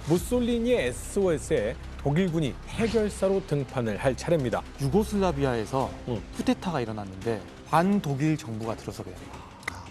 무솔리니의 SOS에 독일군이 해결사로 등판을 할 차례입니다. 유고슬라비아에서 쿠데타가 일어났는데 반독일 정부가 들어서게 됩니다.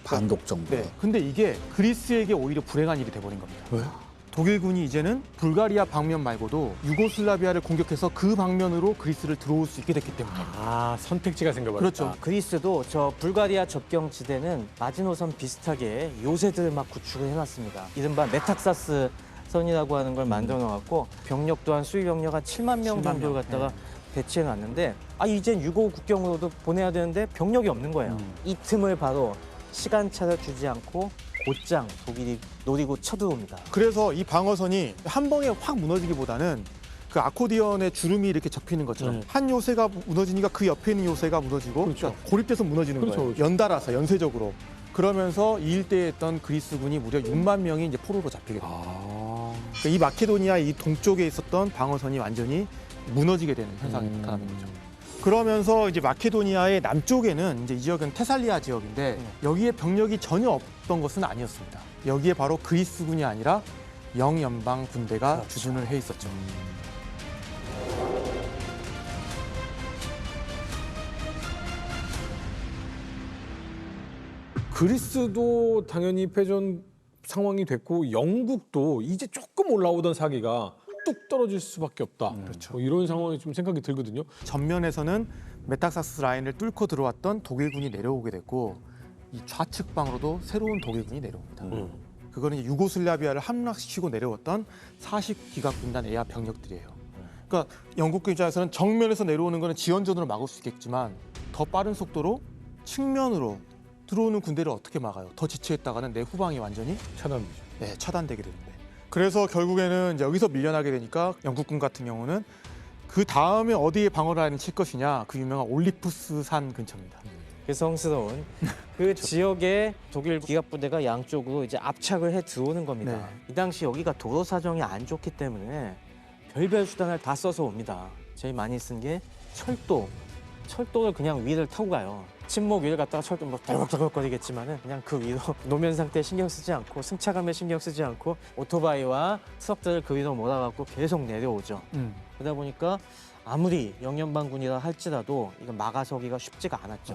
반독 정부. 네. 근데 이게 그리스에게 오히려 불행한 일이 돼버린 겁니다. 왜? 독일군이 이제는 불가리아 방면 말고도 유고슬라비아를 공격해서 그 방면으로 그리스를 들어올 수 있게 됐기 때문에. 아, 선택지가 생겨버렸다. 그렇죠. 그리스도 저 불가리아 접경 지대는 마지노선 비슷하게 요새들을 막 구축을 해놨습니다. 이른바 메탁사스 선이라고 하는 걸 만들어 놓았고 병력 또한 수입 병력 한 7만 명 7만 정도를 명. 갖다가 배치해 놨는데 이젠 유고 국경으로도 보내야 되는데 병력이 없는 거예요. 이 틈을 바로 시간차를 주지 않고 곧장 독일이 노리고 쳐들어옵니다. 그래서 이 방어선이 한 방에 확 무너지기보다는 그 아코디언의 주름이 이렇게 접히는 것처럼 한 요새가 무너지니까 그 옆에 있는 요새가 무너지고 그렇죠. 그러니까 고립돼서 무너지는 그렇죠, 거예요. 그렇죠. 연달아서 연쇄적으로. 그러면서 이 일대에 있던 그리스군이 무려 6만 명이 이제 포로로 잡히게 됩니다. 그러니까 이 마케도니아 이 동쪽에 있었던 방어선이 완전히 무너지게 되는 현상이 나타나는 거죠. 그러면서 이제 마케도니아의 남쪽에는 이제 이 지역은 테살리아 지역인데 여기에 병력이 전혀 없던 것은 아니었습니다. 여기에 바로 그리스군이 아니라 영연방 군대가 주둔을 해 있었죠. 그리스도 당연히 패전 상황이 됐고 영국도 이제 조금 올라오던 사기가 뚝 떨어질 수밖에 없다. 그렇죠. 뭐 이런 상황이 좀 생각이 들거든요. 전면에서는 메타삭스 라인을 뚫고 들어왔던 독일군이 내려오게 됐고 이 좌측방으로도 새로운 독일군이 내려옵니다. 그거는 이제 유고슬라비아를 함락시키고 내려왔던 40기갑군단 에아 병력들이에요. 그러니까 영국군 입장에서는 정면에서 내려오는 거는 지원전으로 막을 수 있겠지만 더 빠른 속도로 측면으로 들어오는 군대를 어떻게 막아요? 더 지체했다가는 내 후방이 완전히 차단되죠. 차단되게 되는데. 그래서 결국에는 이제 여기서 밀려나게 되니까 영국군 같은 경우는 그 다음에 어디에 방어 라인을 칠 것이냐, 그 유명한 올리푸스 산 근처입니다. 그 성스러운 그 지역에 독일 기갑부대가 양쪽으로 이제 압착을 해 들어오는 겁니다. 네. 이 당시 여기가 도로 사정이 안 좋기 때문에 별별 수단을 다 써서 옵니다. 제일 많이 쓴 게 철도. 철도를 그냥 위를 타고 가요. 침목 위를 갖다가 철도 뭐 덜벅덜벅거리겠지만은 그냥 그 위로 노면 상태에 신경 쓰지 않고 승차감에 신경 쓰지 않고 오토바이와 트럭들을 그 위로 몰아갖고 계속 내려오죠. 그러다 보니까 아무리 영연방군이라 할지라도 이건 막아서기가 쉽지가 않았죠.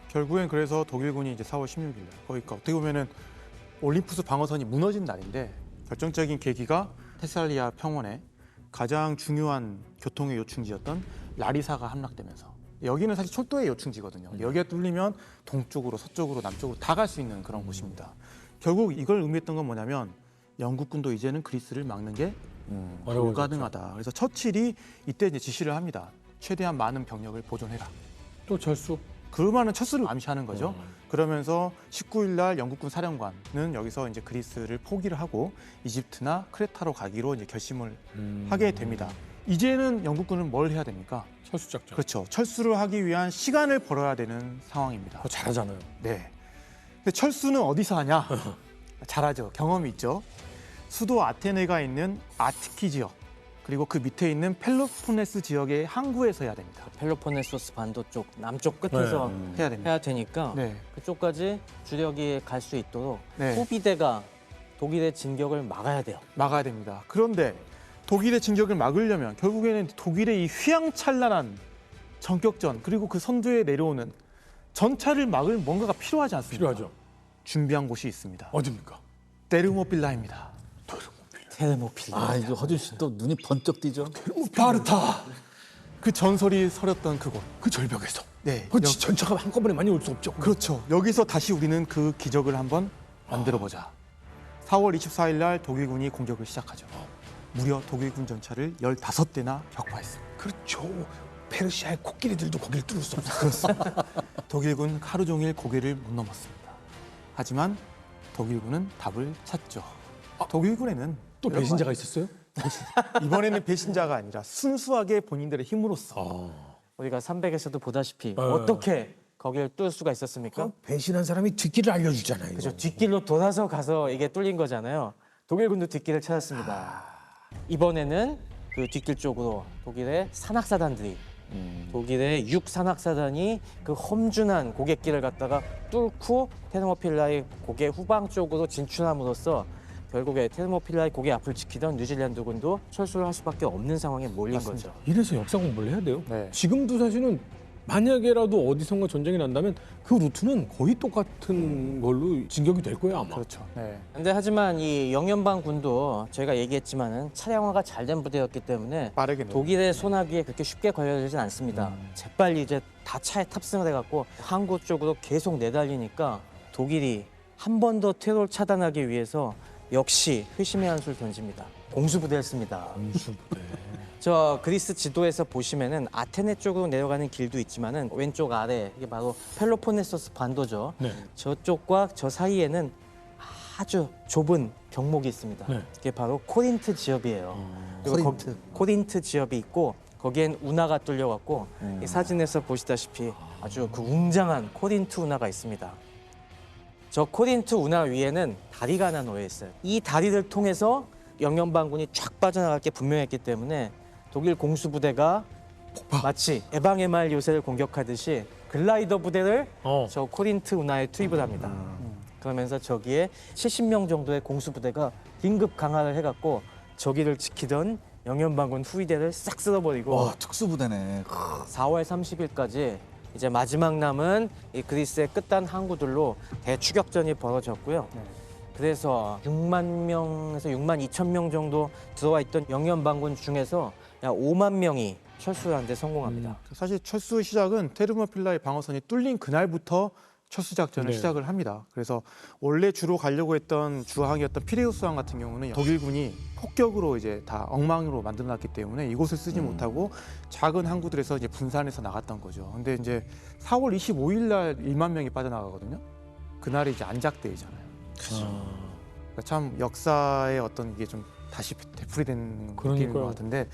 결국엔 그래서 독일군이 이제 4월 16일 날 그러니까 어떻게 보면은 올림푸스 방어선이 무너진 날인데 결정적인 계기가 테살리아 평원에 가장 중요한 교통의 요충지였던 라리사가 함락되면서 여기는 사실 철도의 요충지거든요. 여기가 뚫리면 동쪽으로 서쪽으로 남쪽으로 다 갈 수 있는 그런 곳입니다. 결국 이걸 의미했던 건 뭐냐면 영국군도 이제는 그리스를 막는 게 불가능하다. 그래서 처칠이 이때 이제 지시를 합니다. 최대한 많은 병력을 보존해라. 또 철수. 그 많은 철수를 암시하는 거죠. 그러면서 19일 날 영국군 사령관은 여기서 이제 그리스를 포기를 하고 이집트나 크레타로 가기로 이제 결심을 하게 됩니다. 이제는 영국군은 뭘 해야 됩니까? 철수 작전. 그렇죠. 철수를 하기 위한 시간을 벌어야 되는 상황입니다. 잘하잖아요. 네. 근데 철수는 어디서 하냐? 잘하죠. 경험이 있죠. 수도 아테네가 있는 아티키 지역 그리고 그 밑에 있는 펠로폰네스 지역의 항구에서 해야 됩니다. 펠로폰네소스 반도 쪽 남쪽 끝에서 해야 됩니다. 해야 되니까 네. 그쪽까지 주력이 갈 수 있도록 네. 후비대가 독일의 진격을 막아야 돼요. 막아야 됩니다. 그런데 독일의 진격을 막으려면 결국에는 독일의 이 휘황찬란한 전격전 그리고 그 선두에 내려오는 전차를 막을 뭔가가 필요하지 않습니까? 필요하죠. 준비한 곳이 있습니다. 어디입니까? 데르모빌라입니다. 테르모필. 이거 허준 씨 또 눈이 번쩍 띄죠. 스파르타. 그 전설이 서렸던 그곳. 그 절벽에서. 네. 전차가 한꺼번에 많이 올 수 없죠. 그렇죠. 여기서 다시 우리는 그 기적을 한번 만들어보자. 4월 24일 날 독일군이 공격을 시작하죠. 무려 독일군 전차를 15대나 격파했습니다. 그렇죠. 페르시아의 코끼리들도 거기를 뚫을 수 없어요. 독일군 하루 종일 고개를 못 넘었습니다. 하지만 독일군은 답을 찾죠. 독일군에는 또 배신자가 있었어요? 이번에는 배신자가 아니라 순수하게 본인들의 힘으로써 우리가 300에서도 보다시피 네. 어떻게 거기를 뚫을 수가 있었습니까? 배신한 사람이 뒷길을 알려주잖아요. 그죠. 뒷길로 돌아서 가서 이게 뚫린 거잖아요. 독일군도 뒷길을 찾았습니다. 이번에는 그 뒷길 쪽으로 독일의 산악사단들이 독일의 6산악사단이 그 험준한 고갯길을 갖다가 뚫고 테르모필라의 고개 후방 쪽으로 진출함으로써 결국에 테르모필라의 고개 앞을 지키던 뉴질랜드군도 철수를 할 수밖에 없는 상황에 몰린 거죠. 이래서 역사 공부를 해야 돼요. 네. 지금도 사실은 만약에라도 어디선가 전쟁이 난다면 그 루트는 거의 똑같은 걸로 진격이 될 거예요 아마. 그렇죠. 네. 근데 하지만 이 영연방 군도 제가 얘기했지만은 차량화가 잘 된 부대였기 때문에 빠르게 독일의 소나기에 그렇게 쉽게 걸려들진 않습니다. 재빨리 이제 다 차에 탑승을 해갖고 항구 쪽으로 계속 내달리니까 독일이 한 번 더 테러를 차단하기 위해서 역시 회심의 한수를 던집니다. 공수부대를 씁니다. 저 그리스 지도에서 보시면은 아테네 쪽으로 내려가는 길도 있지만은 왼쪽 아래 이게 바로 펠로폰네소스 반도죠. 네. 저쪽과 저 사이에는 아주 좁은 병목이 있습니다. 네. 이게 바로 코린트 지역이에요. 그리고 코린트. 코린트 지역이 있고 거기엔 운하가 뚫려갖고 이 사진에서 보시다시피 아주 그 웅장한 코린트 운하가 있습니다. 저 코린트 운하 위에는 다리가 하나 놓여 있어요. 이 다리를 통해서 영연방군이 쫙 빠져나갈 게 분명했기 때문에 독일 공수부대가 마치 에방의 말 요새를 공격하듯이 글라이더 부대를 저 코린트 운하에 투입을 합니다. 그러면서 저기에 70명 정도의 공수부대가 긴급 강화를 해갖고 저기를 지키던 영연방군 후위대를 싹 쓸어버리고 와 특수부대네. 4월 30일까지 이제 마지막 남은 이 그리스의 끝단 항구들로 대추격전이 벌어졌고요. 그래서 6만 명에서 6만 2천 명 정도 들어와 있던 영연방군 중에서 약 5만 명이 철수하는 데 성공합니다. 사실 철수 시작은 테르모필라의 방어선이 뚫린 그날부터 철수 작전을 네. 시작을 합니다. 그래서 원래 주로 가려고 했던 주항이었던 피레우스항 같은 경우는 독일군이 폭격으로 이제 다 엉망으로 만들어놨기 때문에 이곳을 쓰지 못하고 작은 항구들에서 이제 분산해서 나갔던 거죠. 근데 이제 4월 25일 날 1만 명이 빠져나가거든요. 그날이 이제 안작대회잖아요. 그러니까 참 역사의 어떤 이게 좀 다시 되풀이되는 느낌인 것 같은데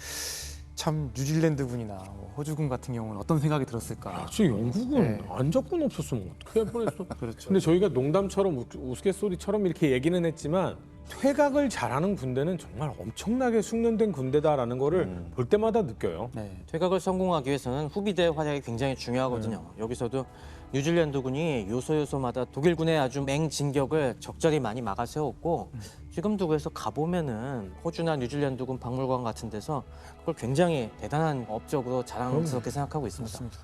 참 뉴질랜드군이나 뭐 호주군 같은 경우는 어떤 생각이 들었을까? 저 영국은 네. 안적군 없었으면 어떻게 할 뻔했어. 그렇죠. 근데 저희가 농담처럼 우스갯소리처럼 이렇게 얘기는 했지만 퇴각을 잘하는 군대는 정말 엄청나게 숙련된 군대다라는 거를 볼 때마다 느껴요. 네. 퇴각을 성공하기 위해서는 후비대의 활약이 굉장히 중요하거든요. 여기서도 뉴질랜드군이 요소요소마다 독일군의 아주 맹진격을 적절히 많이 막아세웠고 지금도 그래서 가보면은 호주나 뉴질랜드군 박물관 같은 데서 그걸 굉장히 대단한 업적으로 자랑스럽게 생각하고 있습니다. 맞습니다.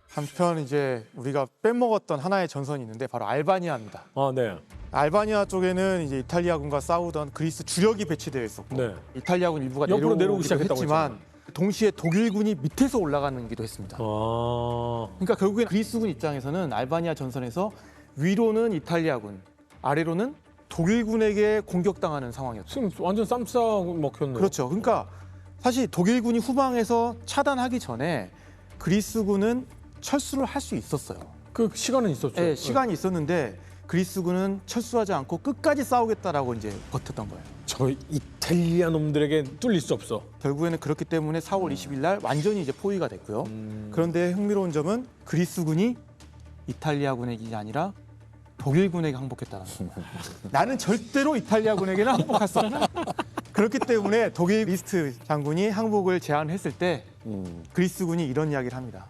한편 이제 우리가 빼먹었던 하나의 전선이 있는데 바로 알바니아입니다. 아, 네. 알바니아 쪽에는 이제 이탈리아군과 싸우던 그리스 주력이 배치되어 있었고 네. 이탈리아군 일부가 옆으로 내려오기 내려오기도 시작했다고 했지만 동시에 독일군이 밑에서 올라가는기도 했습니다. 아. 그러니까 결국엔 그리스군 입장에서는 알바니아 전선에서 위로는 이탈리아군, 아래로는 독일군에게 공격당하는 상황이었죠. 지금 완전 쌈싸 먹혔네요. 그렇죠. 그러니까 사실 독일군이 후방에서 차단하기 전에 그리스군은 철수를 할 수 있었어요. 그 시간은 있었죠. 네, 시간이 있었는데 그리스군은 철수하지 않고 끝까지 싸우겠다라고 이제 버텼던 거예요. 저 이탈리아 놈들에게 뚫릴 수 없어. 결국에는 그렇기 때문에 4월 20일 날 완전히 이제 포위가 됐고요. 그런데 흥미로운 점은 그리스군이 이탈리아군에게 아니라 독일군에게 항복했다는 겁니다. 나는 절대로 이탈리아군에게는 항복할 수 없다. 그렇기 때문에 독일 리스트 장군이 항복을 제안했을 때 그리스군이 이런 이야기를 합니다.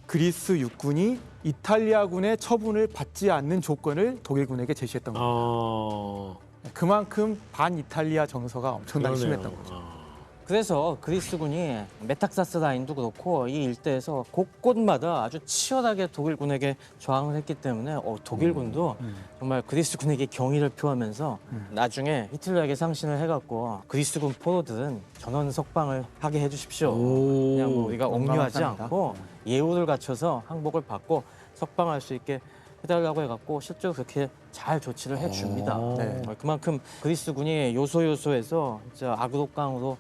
그리스 육군이 이탈리아군의 처분을 받지 않는 조건을 독일군에게 제시했던 겁니다. 아. 그만큼 반이탈리아 정서가 엄청나게 그러네요. 심했던 거죠. 아. 그래서 그리스군이 메탁사스 라인도 그렇고 이 일대에서 곳곳마다 아주 치열하게 독일군에게 저항을 했기 때문에 독일군도 정말 그리스군에게 경의를 표하면서 나중에 히틀러에게 상신을 해갖고 그리스군 포로들은 전원 석방을 하게 해주십시오. 오. 그냥 뭐 우리가 억류하지 용감합니다. 않고 예우를 갖춰서 항복을 받고 석방할 수 있게 해달라고 해갖고 실제로 그렇게 잘 조치를 해줍니다. 네. 그만큼 그리스군이 요소요소에서 진짜 악으로깡으로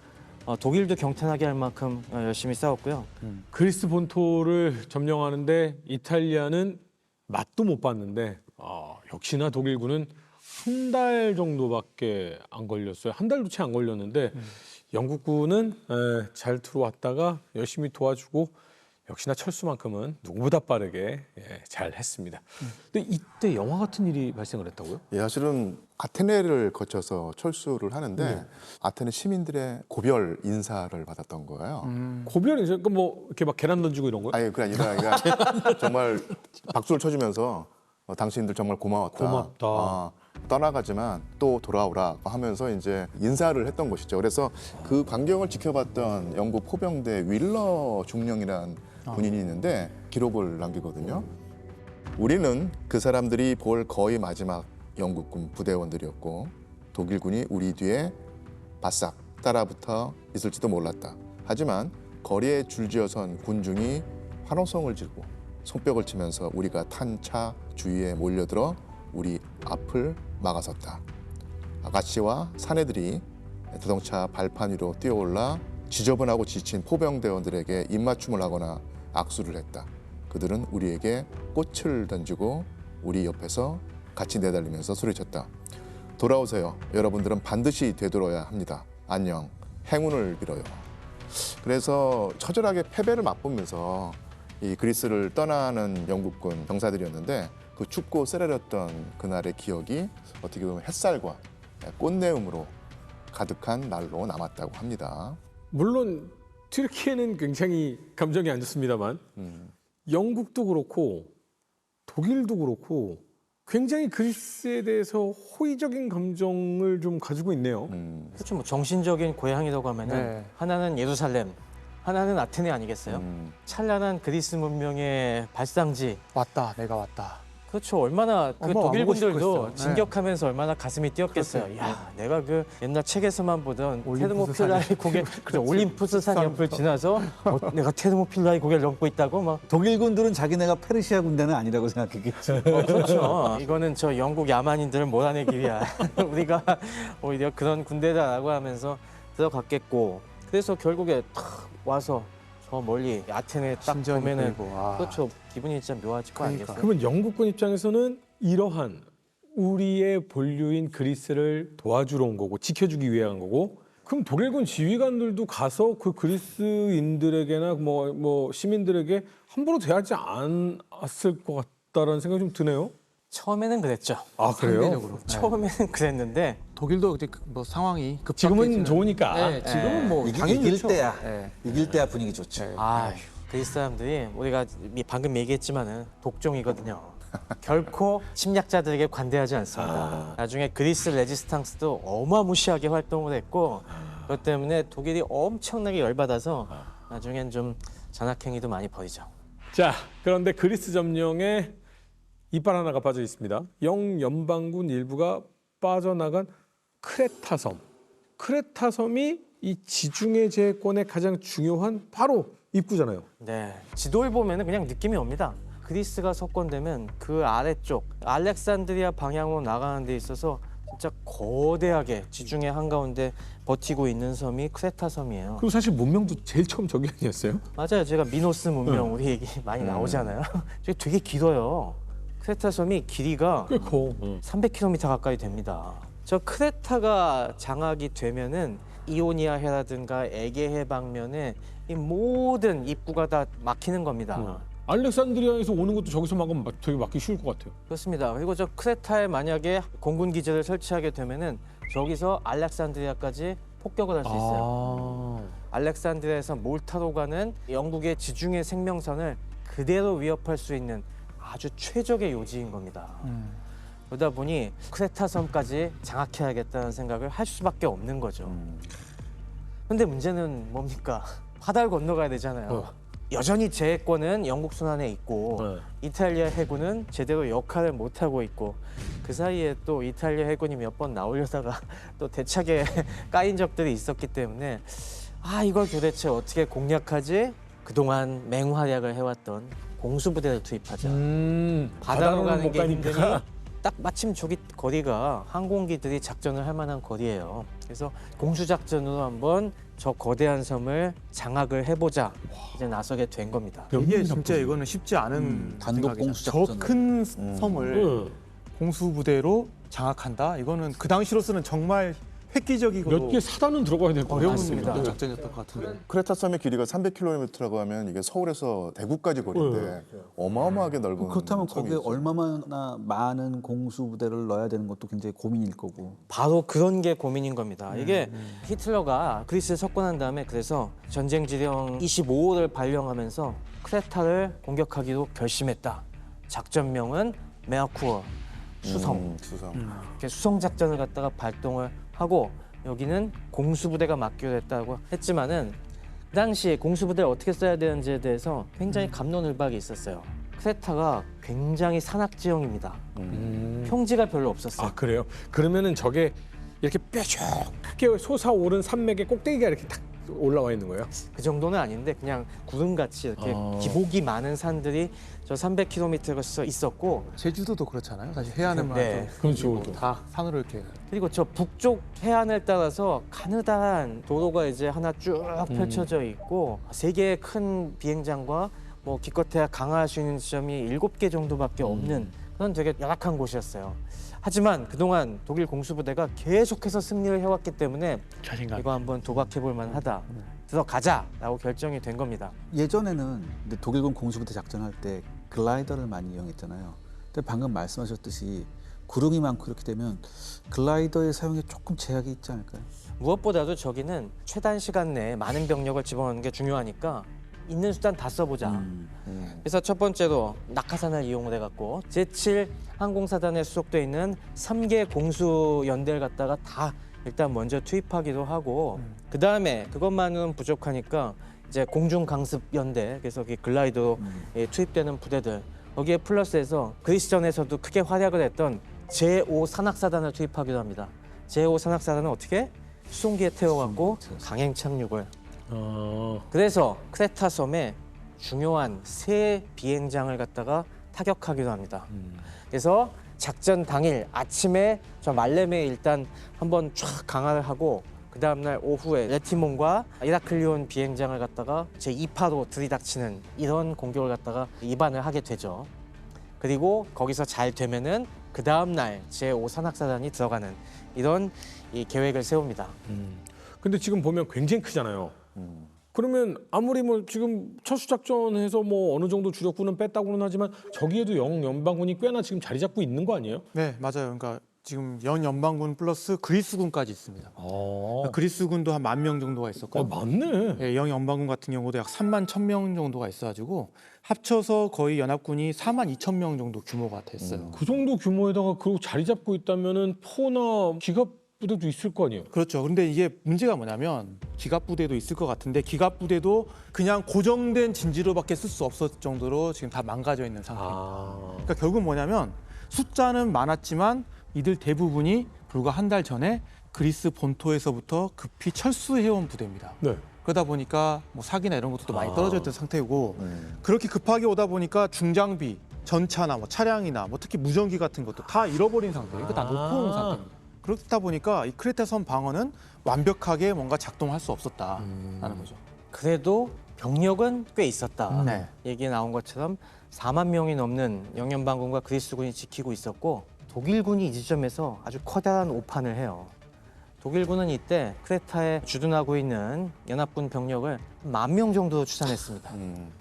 독일도 경탄하게 할 만큼 열심히 싸웠고요. 그리스 본토를 점령하는데 이탈리아는 맛도 못 봤는데 역시나 독일군은 한 달 정도밖에 안 걸렸어요. 한 달도 채 안 걸렸는데 영국군은 잘 들어왔다가 열심히 도와주고 역시나 철수만큼은 누구보다 빠르게 잘 했습니다. 근데 이때 영화 같은 일이 발생을 했다고요? 예, 사실은 아테네를 거쳐서 철수를 하는데 아테네 시민들의 고별 인사를 받았던 거예요. 고별이 그러니까 뭐 이렇게 막 계란 던지고 이런 거요? 아니 그게 아니라 그러니까 정말 박수를 쳐주면서 당신들 정말 고마웠다. 고맙다. 떠나가지만 또 돌아오라고 하면서 이제 인사를 했던 것이죠. 그래서 그 광경을 지켜봤던 영국 포병대 윌러 중령이라는 군인이 있는데 기록을 남기거든요. 우리는 그 사람들이 볼 거의 마지막 영국군 부대원들이었고 독일군이 우리 뒤에 바싹 따라붙어 있을지도 몰랐다. 하지만 거리에 줄지어선 군중이 환호성을 지르고 손뼉을 치면서 우리가 탄 차 주위에 몰려들어 우리 앞을 막아섰다. 아가씨와 사내들이 자동차 발판 위로 뛰어올라 지저분하고 지친 포병대원들에게 입맞춤을 하거나 악수를 했다. 그들은 우리에게 꽃을 던지고 우리 옆에서 같이 내달리면서 소리쳤다. 돌아오세요. 여러분들은 반드시 되돌아야 합니다. 안녕. 행운을 빌어요. 그래서 처절하게 패배를 맛보면서 이 그리스를 떠나는 영국군 병사들이었는데 그 춥고 쓰레렸던 그날의 기억이 어떻게 보면 햇살과 꽃내음으로 가득한 날로 남았다고 합니다. 물론 튀르키예는 굉장히 감정이 안 좋습니다만 영국도 그렇고 독일도 그렇고 굉장히 그리스에 대해서 호의적인 감정을 좀 가지고 있네요. 그렇죠. 뭐 정신적인 고향이라고 하면은 네. 하나는 예루살렘, 하나는 아테네 아니겠어요? 찬란한 그리스 문명의 발상지. 왔다, 내가 왔다. 그렇죠. 얼마나 그 어머, 독일 와보고 싶고 분들도 했어요. 진격하면서 얼마나 가슴이 뛰었겠어요. 그렇죠. 야, 내가 그 옛날 책에서만 보던 올림푸스 테르모필라의 고개, 그죠? 올림푸스 산 옆을 지나서 내가 테르모필라의 고개를 넘고 있다고 막. 독일군들은 자기네가 페르시아 군대는 아니라고 생각했겠지. 그렇죠. 이거는 저 영국 야만인들을 몰아내기 위한 우리가 오히려 그런 군대다라고 하면서 들어갔겠고. 그래서 결국에 탁 와서 저 멀리 아테네 딱 심장이 보면은 끌고, 와. 그렇죠. 기분이 진짜 묘하지 거 그러니까. 아니겠어요? 그러면 영국군 입장에서는 이러한 우리의 본류인 그리스를 도와주러 온 거고 지켜주기 위해 한 거고 그럼 독일군 지휘관들도 가서 그 그리스인들에게나 뭐 시민들에게 함부로 대하지 않았을 것 같다라는 생각이 좀 드네요. 처음에는 그랬죠. 아 그래요? 상대적으로. 처음에는 그랬는데 독일도 이제 뭐 상황이 지금은 좋으니까. 네, 지금은 뭐 당연히 이길 좋죠. 때야. 네. 이길 때야 분위기 좋지. 아, 그리스 사람들이 우리가 방금 얘기했지만은 독종이거든요. 결코 침략자들에게 관대하지 않습니다. 나중에 그리스 레지스탕스도 어마무시하게 활동을 했고 그것 때문에 독일이 엄청나게 열받아서 나중엔 좀 잔악행위도 많이 벌이죠. 자 그런데 그리스 점령에 이빨 하나가 빠져 있습니다. 영연방군 일부가 빠져나간 크레타섬. 크레타섬이 이 지중해 제해권의 가장 중요한 바로 입구잖아요. 네, 지도를 보면은 그냥 느낌이 옵니다. 그리스가 석권되면 그 아래쪽 알렉산드리아 방향으로 나가는 데 있어서 진짜 거대하게 지중해 한가운데 버티고 있는 섬이 크레타 섬이에요. 그리고 사실 문명도 제일 처음 저기 아니었어요? 맞아요. 제가 미노스 문명 우리 얘기 많이 나오잖아요. 저게 되게 길어요. 크레타 섬이 길이가 꽤 커. 300km 가까이 됩니다. 저 크레타가 장악이 되면은 이오니아 해라든가 에게해 방면에 이 모든 입구가 다 막히는 겁니다. 알렉산드리아에서 오는 것도 저기서 막으면 되게 막기 쉬울 것 같아요. 그렇습니다. 그리고 저 크레타에 만약에 공군 기지를 설치하게 되면은 저기서 알렉산드리아까지 폭격을 할 수 있어요. 알렉산드리아에서 몰타로 가는 영국의 지중해 생명선을 그대로 위협할 수 있는 아주 최적의 요지인 겁니다. 그러다 보니 크레타 섬까지 장악해야겠다는 생각을 할 수밖에 없는 거죠. 근데 문제는 뭡니까? 바다를 건너가야 되잖아요. 여전히 제해권은 영국 손안에 있고 이탈리아 해군은 제대로 역할을 못하고 있고 그 사이에 또 이탈리아 해군이 몇 번 나오려다가 또 대차게 까인 적들이 있었기 때문에 아 이걸 도대체 어떻게 공략하지? 그동안 맹활약을 해왔던 공수부대를 투입하자. 바다로 가는 게 힘드니 딱 마침 저기 거리가 항공기들이 작전을 할 만한 거리예요. 그래서 공수작전으로 한번 저 거대한 섬을 장악을 해보자 이제 나서게 된 겁니다. 이게 진짜 이거는 쉽지 않은 단독 공수작전. 저큰 섬을 공수부대로 장악한다. 이거는 그 당시로서는 정말 획기적이고 몇 개 사단은 들어가야 될 것 어려운 같습니다. 작전이었던 것 같은데. 크레타 섬의 길이가 300km라고 하면 이게 서울에서 대구까지 거리인데 어마어마하게 넓은 그렇다면 거기에 섬이죠. 얼마나 많은 공수부대를 넣어야 되는 것도 굉장히 고민일 거고. 바로 그런 게 고민인 겁니다. 이게 히틀러가 그리스에 석권한 다음에 그래서 전쟁지령 25호를 발령하면서 크레타를 공격하기로 결심했다. 작전명은 메아쿠어, 수성. 수성. 이렇게 수성 작전을 갖다가 발동을 하고 여기는 공수부대가 맡기로 했다고 했지만은 그 당시에 공수부대를 어떻게 써야 되는지에 대해서 굉장히 갑론을박이 있었어요. 크레타가 굉장히 산악지형입니다. 평지가 별로 없었어요. 아 그래요? 그러면은 저게 이렇게 뾰족하게 솟아오른 산맥의 꼭대기가 이렇게 탁 올라와 있는 거예요? 그 정도는 아닌데 그냥 구름같이 이렇게 기복이 많은 산들이 저 300km가 있었고 제주도도 그렇잖아요. 사실 해안에만 네. 그렇죠. 다 산으로 이렇게. 그리고 저 북쪽 해안을 따라서 가느다란 도로가 이제 하나 쭉 펼쳐져 있고 세 개의 큰 비행장과 뭐 기껏해야 강화할 수 있는 지점이 7개 정도밖에 없는 그런 되게 열악한 곳이었어요. 하지만 그동안 독일 공수부대가 계속해서 승리를 해왔기 때문에 자신감. 이거 한번 도박해볼 만하다. 들어가자라고 결정이 된 겁니다. 예전에는 근데 독일군 공수부대 작전할 때 글라이더를 많이 이용했잖아요. 근데 방금 말씀하셨듯이 구름이 많고 이렇게 되면 글라이더의 사용에 조금 제약이 있지 않을까요? 무엇보다도 저기는 최단 시간 내에 많은 병력을 집어넣는 게 중요하니까 있는 수단 다 써보자. 그래서 첫 번째로 낙하산을 이용을 해갖고 제7 항공사단에 수속돼 있는 3개 공수 연대를 갖다가 다 일단 먼저 투입하기도 하고 그 다음에 그것만은 부족하니까 이제 공중 강습 연대 그래서 글라이더로 투입되는 부대들 거기에 플러스해서 그리스전에서도 크게 활약을 했던 제5 산악사단을 투입하기도 합니다. 제5 산악사단은 어떻게 수송기에 태워갖고 강행 착륙을. 그래서 크레타 섬에 중요한 세 비행장을 갖다가 타격하기도 합니다. 그래서 작전 당일 아침에 저 말렘에 일단 한번 쫙 강화를 하고 그 다음날 오후에 레티몬과 이라클리온 비행장을 갖다가 제2파로 들이닥치는 이런 공격을 갖다가 이반을 하게 되죠. 그리고 거기서 잘 되면은 그 다음날 제5 산악사단이 들어가는 이런 이 계획을 세웁니다. 근데 지금 보면 굉장히 크잖아요. 그러면 아무리 뭐 지금 철수작전해서 뭐 어느 정도 주력군은 뺐다고는 하지만 저기에도 영연방군이 꽤나 지금 자리 잡고 있는 거 아니에요? 네, 맞아요. 그러니까 지금 연방군 플러스 그리스군까지 있습니다. 그러니까 그리스군도 한 10,000명 정도가 있었고, 맞네. 예, 영연방군 같은 경우도 약 31,000명 정도가 있어가지고 합쳐서 거의 연합군이 42,000명 정도 규모가 됐어요. 그 정도 규모에다가 그리고 자리 잡고 있다면은 포나 기갑 부대도 있을 거 아니에요? 그렇죠. 근데 이게 문제가 뭐냐면 기갑부대도 있을 것 같은데 기갑부대도 그냥 고정된 진지로밖에 쓸 수 없을 정도로 지금 다 망가져 있는 상태입니다. 그러니까 결국 뭐냐면 숫자는 많았지만 이들 대부분이 불과 한 달 전에 그리스 본토에서부터 급히 철수해온 부대입니다. 네. 그러다 보니까 뭐 사기나 이런 것도 많이 떨어져 있던 상태고 그렇게 급하게 오다 보니까 중장비, 전차나 뭐 차량이나 뭐 특히 무전기 같은 것도 다 잃어버린 상태예요. 그러니까 다 놓고 온 상태입니다. 그렇다 보니까 이 크레타 섬 방어는 완벽하게 뭔가 작동할 수 없었다라는 거죠. 그래도 병력은 꽤 있었다. 네. 얘기에 나온 것처럼 4만 명이 넘는 영연방군과 그리스군이 지키고 있었고 독일군이 이 지점에서 아주 커다란 오판을 해요. 독일군은 이때 크레타에 주둔하고 있는 연합군 병력을 10,000명 정도 추산했습니다.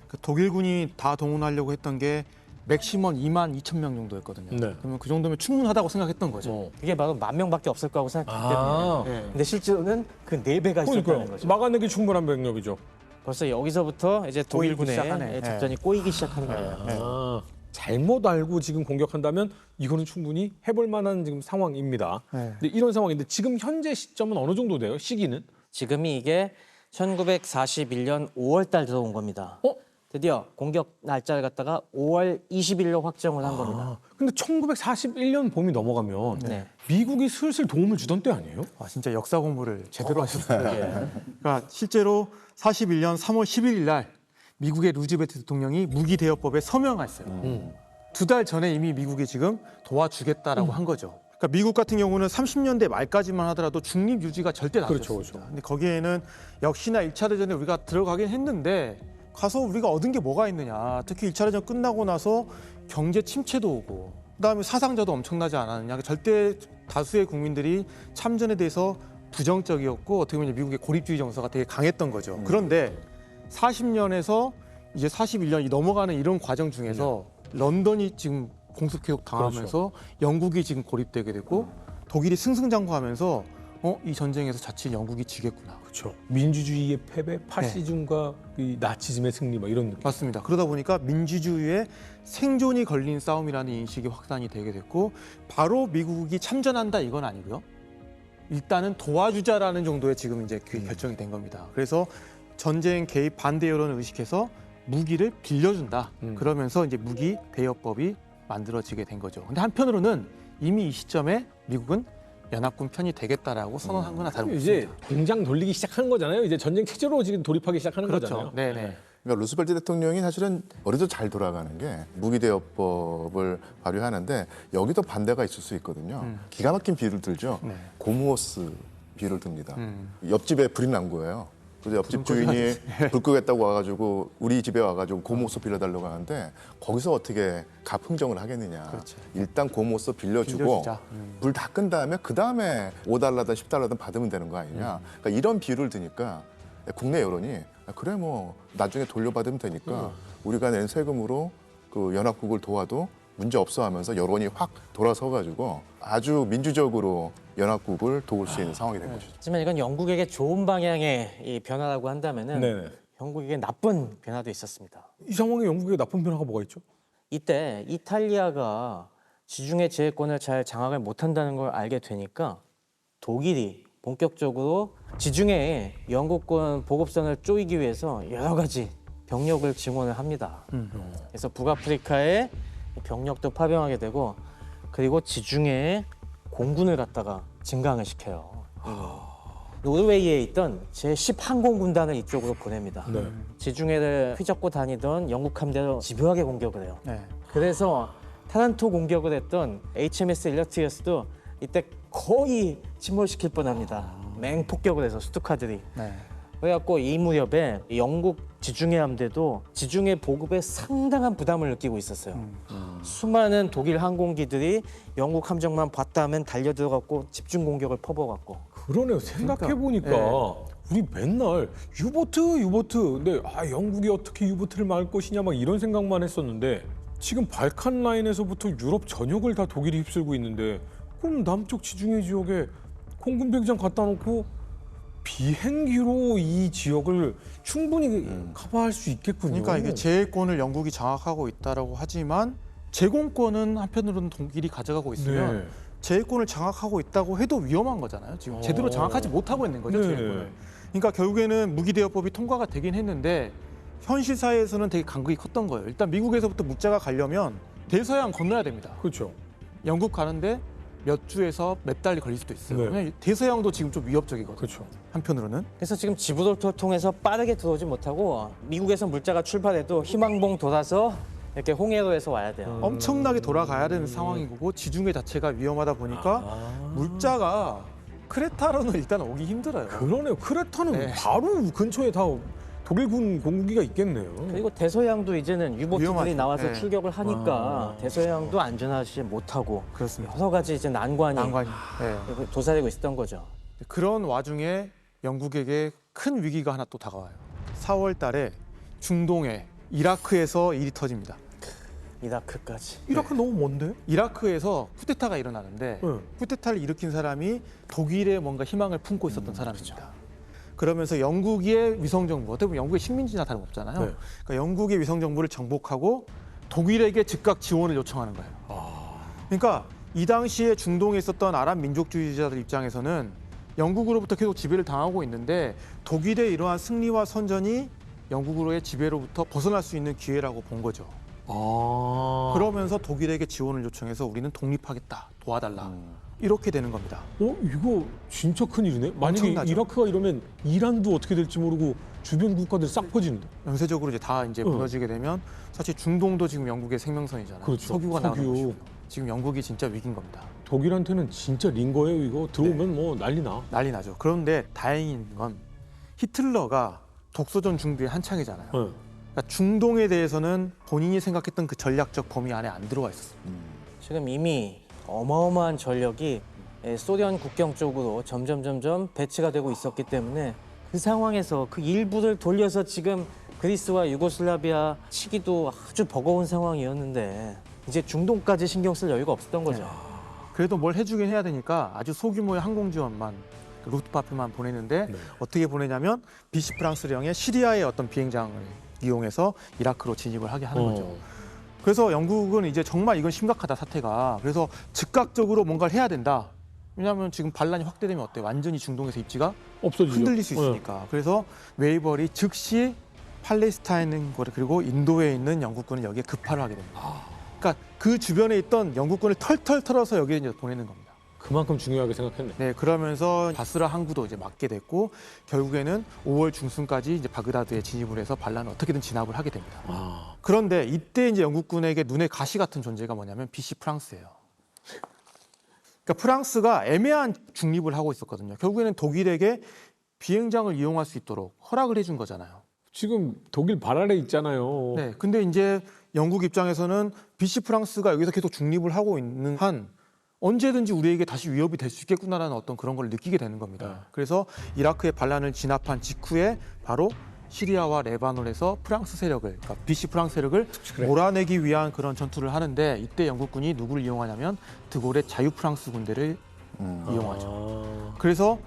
그 독일군이 다 동원하려고 했던 게 맥시멈 22,000명 정도였거든요. 네. 그러면 그 정도면 충분하다고 생각했던 거죠. 어. 그게 바로 10,000명밖에 없을 거라고 생각했기 아. 때문에. 근데 실제로는 그 4배가 있었다는 그러니까요. 거죠. 막아내기 충분한 병력이죠. 벌써 여기서부터 이제 독일군의 시작하네. 작전이 꼬이기 시작하는 거예요. 아, 잘못 알고 지금 공격한다면 이거는 충분히 해볼 만한 지금 상황입니다. 네. 근데 이런 상황인데 지금 현재 시점은 어느 정도 돼요? 시기는? 지금이 이게 1941년 5월 달 들어온 겁니다. 드디어 공격 날짜를 갖다가 5월 20일로 확정을 한 겁니다. 근데 1941년 봄이 넘어가면 네. 미국이 슬슬 도움을 주던 때 아니에요? 와, 진짜 역사 공부를 제대로 하셨어요. 그러니까 실제로 41년 3월 11일 날 미국의 루즈벨트 대통령이 무기 대여법에 서명했어요. 2달 전에 이미 미국이 지금 도와주겠다라고 한 거죠. 그러니까 미국 같은 경우는 30년대 말까지만 하더라도 중립 유지가 절대 그렇죠, 나왔습니다. 근데 거기에는 역시나 1차 대전에 우리가 들어가긴 했는데 가서 우리가 얻은 게 뭐가 있느냐. 특히 1차 대전 끝나고 나서 경제 침체도 오고 그다음에 사상자도 엄청나지 않았느냐. 절대 다수의 국민들이 참전에 대해서 부정적이었고 어떻게 보면 미국의 고립주의 정서가 되게 강했던 거죠. 그런데 40년에서 이제 41년이 넘어가는 이런 과정 중에서 런던이 지금 공습개혁 당하면서 영국이 지금 고립되게 되고 독일이 승승장구하면서 이 전쟁에서 자칫 영국이 지겠구나. 그렇죠. 민주주의의 패배, 파시즘과 이 나치즘의 승리 막 이런 느낌. 맞습니다. 그러다 보니까 민주주의의 생존이 걸린 싸움이라는 인식이 확산이 되게 됐고 바로 미국이 참전한다 이건 아니고요. 일단은 도와주자라는 정도의 지금 이제 결정이 된 겁니다. 그래서 전쟁 개입 반대 여론을 의식해서 무기를 빌려준다. 그러면서 이제 무기 대여법이 만들어지게 된 거죠. 근데 한편으로는 이미 이 시점에 미국은 연합군 편이 되겠다라고 선언한 거나 다름없습니다. 이제 공장 돌리기 시작하는 거잖아요. 이제 전쟁 체제로 지금 돌입하기 시작하는 그렇죠. 거잖아요. 네네. 그러니까 루스벨트 대통령이 사실은 머리도 잘 돌아가는 게 무기대여법을 발휘하는데 여기도 반대가 있을 수 있거든요. 기가 막힌 비유를 들죠. 네. 고무호스 비유를 듭니다. 옆집에 불이 난 거예요. 그래서 옆집 주인이 불 끄겠다고 와가지고 우리 집에 와가지고 고무호스 빌려달라고 하는데 거기서 어떻게 갑흥정을 하겠느냐. 그렇죠. 일단 고무호스 빌려주고 빌려주자. 불 다 끈 다음에 그 다음에 5달러든 10달러든 받으면 되는 거 아니냐. 그러니까 이런 비유를 드니까 국내 여론이 그래 뭐 나중에 돌려받으면 되니까 우리가 낸 세금으로 그 연합국을 도와도 문제 없어 하면서 여론이 확 돌아서가지고 아주 민주적으로 연합국을 도울 수 있는 상황이 된 것이죠. 하지만 이건 영국에게 좋은 방향의 이 변화라고 한다면은 네네. 영국에게 나쁜 변화도 있었습니다. 이 상황에 영국의 나쁜 변화가 뭐가 있죠? 이때 이탈리아가 지중해 지혜권을 잘 장악을 못한다는 걸 알게 되니까 독일이 본격적으로 지중해에 영국군 보급선을 쪼이기 위해서 여러 가지 병력을 증원을 합니다. 그래서 북아프리카에 병력도 파병하게 되고 그리고 지중해에 공군을 갖다가 증강을 시켜요. 노르웨이에 있던 제10 항공군단을 이쪽으로 보냅니다. 네. 지중해를 휘젓고 다니던 영국 함대를 집요하게 공격을 해요. 네. 그래서 타란토 공격을 했던 HMS 일러티어스도 이때 거의 침몰시킬 뻔합니다. 맹폭격을 해서 스투카들이. 네. 그래갖고 이 무렵에 영국 지중해 함대도 지중해 보급에 상당한 부담을 느끼고 있었어요. 수많은 독일 항공기들이 영국 함정만 봤다 하면 달려들어갖고 집중 공격을 퍼부어갖고 그러네요. 생각해 보니까 우리 맨날 유보트. 근데 영국이 어떻게 유보트를 막을 것이냐 막 이런 생각만 했었는데 지금 발칸 라인에서부터 유럽 전역을 다 독일이 휩쓸고 있는데 그럼 남쪽 지중해 지역에 공군 비행장 갖다 놓고 비행기로 이 지역을 충분히 커버할 수 있겠군요. 그러니까 이게 제해권을 영국이 장악하고 있다라고 하지만 제공권은 한편으로는 독일이 가져가고 있으면 네. 제해권을 장악하고 있다고 해도 위험한 거잖아요. 지금 제대로 장악하지 못하고 있는 거죠. 네. 제해권을. 그러니까 결국에는 무기대여법이 통과가 되긴 했는데 현실 사회에서는 되게 간극이 컸던 거예요. 일단 미국에서부터 묵자가 가려면 대서양 건너야 됩니다. 그렇죠. 영국 가는데 몇 주에서 몇 달이 걸릴 수도 있어요. 네. 왜냐면 대서양도 지금 좀 위협적이거든요. 그렇죠. 한편으로는. 그래서 지금 지브롤터 통해서 빠르게 들어오지 못하고 미국에서 물자가 출발해도 희망봉 돌아서 이렇게 홍해로에서 와야 돼요. 엄청나게 돌아가야 되는 상황이고 지중해 자체가 위험하다 보니까 물자가 크레타로는 일단 오기 힘들어요. 그러네요. 크레타는 네. 바로 근처에 다 독일군 공군기가 있겠네요. 그리고 대서양도 이제는 유보트들이 위험하죠. 나와서 네. 출격을 하니까 대서양도 안전하지 못하고 그렇습니다. 여러 가지 이제 난관이 난관이. 네. 도사리고 있었던 거죠. 그런 와중에 영국에게 큰 위기가 하나 또 다가와요. 4월 달에 중동에 이라크에서 일이 터집니다. 이라크까지. 이라크 너무 먼데? 이라크에서 쿠데타가 일어나는데 네. 쿠데타를 일으킨 사람이 독일에 뭔가 희망을 품고 있었던 사람입니다. 그러면서 영국의 위성정부, 어떻게 보면 영국의 식민지나 다름없잖아요. 네. 그러니까 영국의 위성정부를 정복하고 독일에게 즉각 지원을 요청하는 거예요. 그러니까 이 당시에 중동에 있었던 아랍 민족주의자들 입장에서는 영국으로부터 계속 지배를 당하고 있는데 독일의 이러한 승리와 선전이 영국으로의 지배로부터 벗어날 수 있는 기회라고 본 거죠. 그러면서 독일에게 지원을 요청해서 우리는 독립하겠다, 도와달라. 이렇게 되는 겁니다. 이거 진짜 큰일이네. 만약에 엄청나죠. 이라크가 이러면 이란도 어떻게 될지 모르고 주변 국가들 싹 퍼지는데. 연쇄적으로 이제 다 이제 무너지게 되면 사실 중동도 지금 영국의 생명선이잖아요. 그렇죠. 석유가 나오는 석유. 곳이고 지금 영국이 진짜 위기인 겁니다. 독일한테는 진짜 린 거예요. 이거 들어오면 뭐 난리 나. 난리 나죠. 그런데 다행인 건 히틀러가 독소전 준비에 한창이잖아요. 네. 그러니까 중동에 대해서는 본인이 생각했던 그 전략적 범위 안에 안 들어와 있었어요. 지금 이미 어마어마한 전력이 소련 국경 쪽으로 점점 배치가 되고 있었기 때문에 그 상황에서 그 일부를 돌려서 지금 그리스와 유고슬라비아 치기도 아주 버거운 상황이었는데 이제 중동까지 신경 쓸 여유가 없었던 거죠. 그래도 뭘 해주긴 해야 되니까 아주 소규모의 항공 지원만 루프트와페만 보내는데 네. 어떻게 보내냐면 BC 프랑스령의 시리아의 어떤 비행장을 이용해서 이라크로 진입을 하게 하는 거죠. 그래서 영국은 이제 정말 이건 심각하다 사태가. 그래서 즉각적으로 뭔가를 해야 된다. 왜냐하면 지금 반란이 확대되면 어때? 완전히 중동에서 입지가 없어지죠. 흔들릴 수 있으니까. 그래서 웨이벌이 즉시 팔레스타인 그리고 인도에 있는 영국군을 여기에 급파를 하게 됩니다. 그러니까 그 주변에 있던 영국군을 털털 털어서 여기에 이제 보내는 겁니다. 그만큼 중요하게 생각했네. 네, 그러면서 바스라 항구도 이제 막게 됐고 결국에는 5월 중순까지 이제 바그다드에 진입을 해서 반란을 어떻게든 진압을 하게 됩니다. 아, 그런데 이때 이제 영국군에게 눈에 가시 같은 존재가 뭐냐면 BC 프랑스예요. 그러니까 프랑스가 애매한 중립을 하고 있었거든요. 결국에는 독일에게 비행장을 이용할 수 있도록 허락을 해준 거잖아요. 지금 독일 발 아래 있잖아요. 네, 근데 이제 영국 입장에서는 BC 프랑스가 여기서 계속 중립을 하고 있는 한 언제든지 우리에게 다시 위협이 될 수 있겠구나라는 어떤 그런 걸 느끼게 되는 겁니다. 그래서 이라크의 반란을 진압한 직후에 바로 시리아와 레바논에서 프랑스 세력을, 그러니까 BC 프랑스 세력을 몰아내기 위한 그런 전투를 하는데 이때 영국군이 누구를 이용하냐면 드골의 자유 프랑스 군대를 이용하죠. 그래서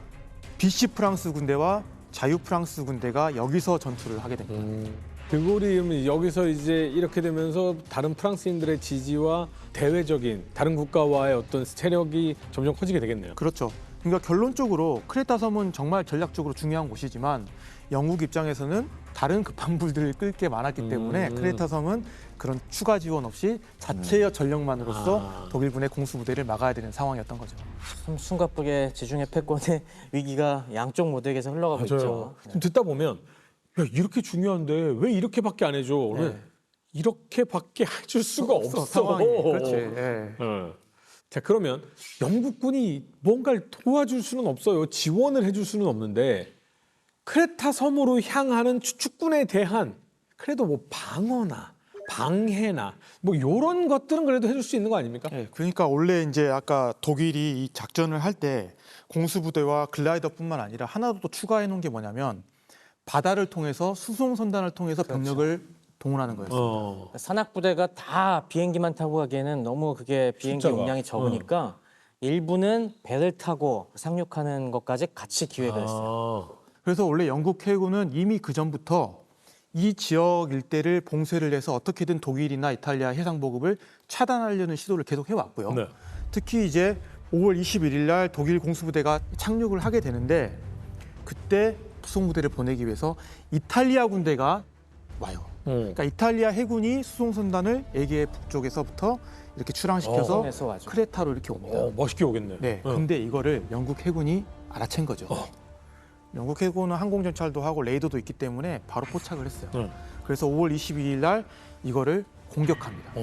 BC 프랑스 군대와 자유 프랑스 군대가 여기서 전투를 하게 됩니다. 드골이 여기서 이제 이렇게 되면서 다른 프랑스인들의 지지와 대외적인 다른 국가와의 어떤 세력이 점점 커지게 되겠네요. 그렇죠. 그러니까 결론적으로 크레타 섬은 정말 전략적으로 중요한 곳이지만 영국 입장에서는 다른 급한 불들을 끌 게 많았기 때문에 크레타 섬은 그런 추가 지원 없이 자체의 전력만으로서 독일군의 공수부대를 막아야 되는 상황이었던 거죠. 참 숨가쁘게 지중해 패권의 위기가 양쪽 모두에게서 흘러가고 있죠. 지금 듣다 보면 야, 이렇게 중요한데 왜 이렇게밖에 안 해줘? 네. 이렇게밖에 해줄 수가 없어. 상황이. 그렇지. 예. 자, 그러면 영국군이 뭔가를 도와줄 수는 없어요. 지원을 해줄 수는 없는데 크레타 섬으로 향하는 추축군에 대한 그래도 뭐 방어나 방해나 뭐 이런 것들은 그래도 해줄 수 있는 거 아닙니까? 네, 그러니까 원래 이제 아까 독일이 이 작전을 할 때 공수부대와 글라이더뿐만 아니라 하나 더 추가해 놓은 게 뭐냐면 바다를 통해서 수송 선단을 통해서 병력을 동원하는 거였습니다. 산악부대가 다 비행기만 타고 가기에는 너무 그게 비행기 숫자가. 용량이 적으니까 일부는 배를 타고 상륙하는 것까지 같이 기획을 했어요. 그래서 원래 영국 해군은 이미 그 전부터 이 지역 일대를 봉쇄를 해서 어떻게든 독일이나 이탈리아 해상 보급을 차단하려는 시도를 계속 해왔고요. 네. 특히 이제 5월 21일 날 독일 공수부대가 착륙을 하게 되는데 그때 수송부대를 보내기 위해서 이탈리아 군대가 와요. 그러니까 이탈리아 해군이 수송선단을 에게 북쪽에서부터 이렇게 출항시켜서 해서 와죠. 크레타로 이렇게 옵니다. 멋있게 오겠네. 네, 근데 이거를 영국 해군이 알아챈 거죠. 영국 해군은 항공정찰도 하고 레이더도 있기 때문에 바로 포착을 했어요. 그래서 5월 22일 날 이거를 공격합니다.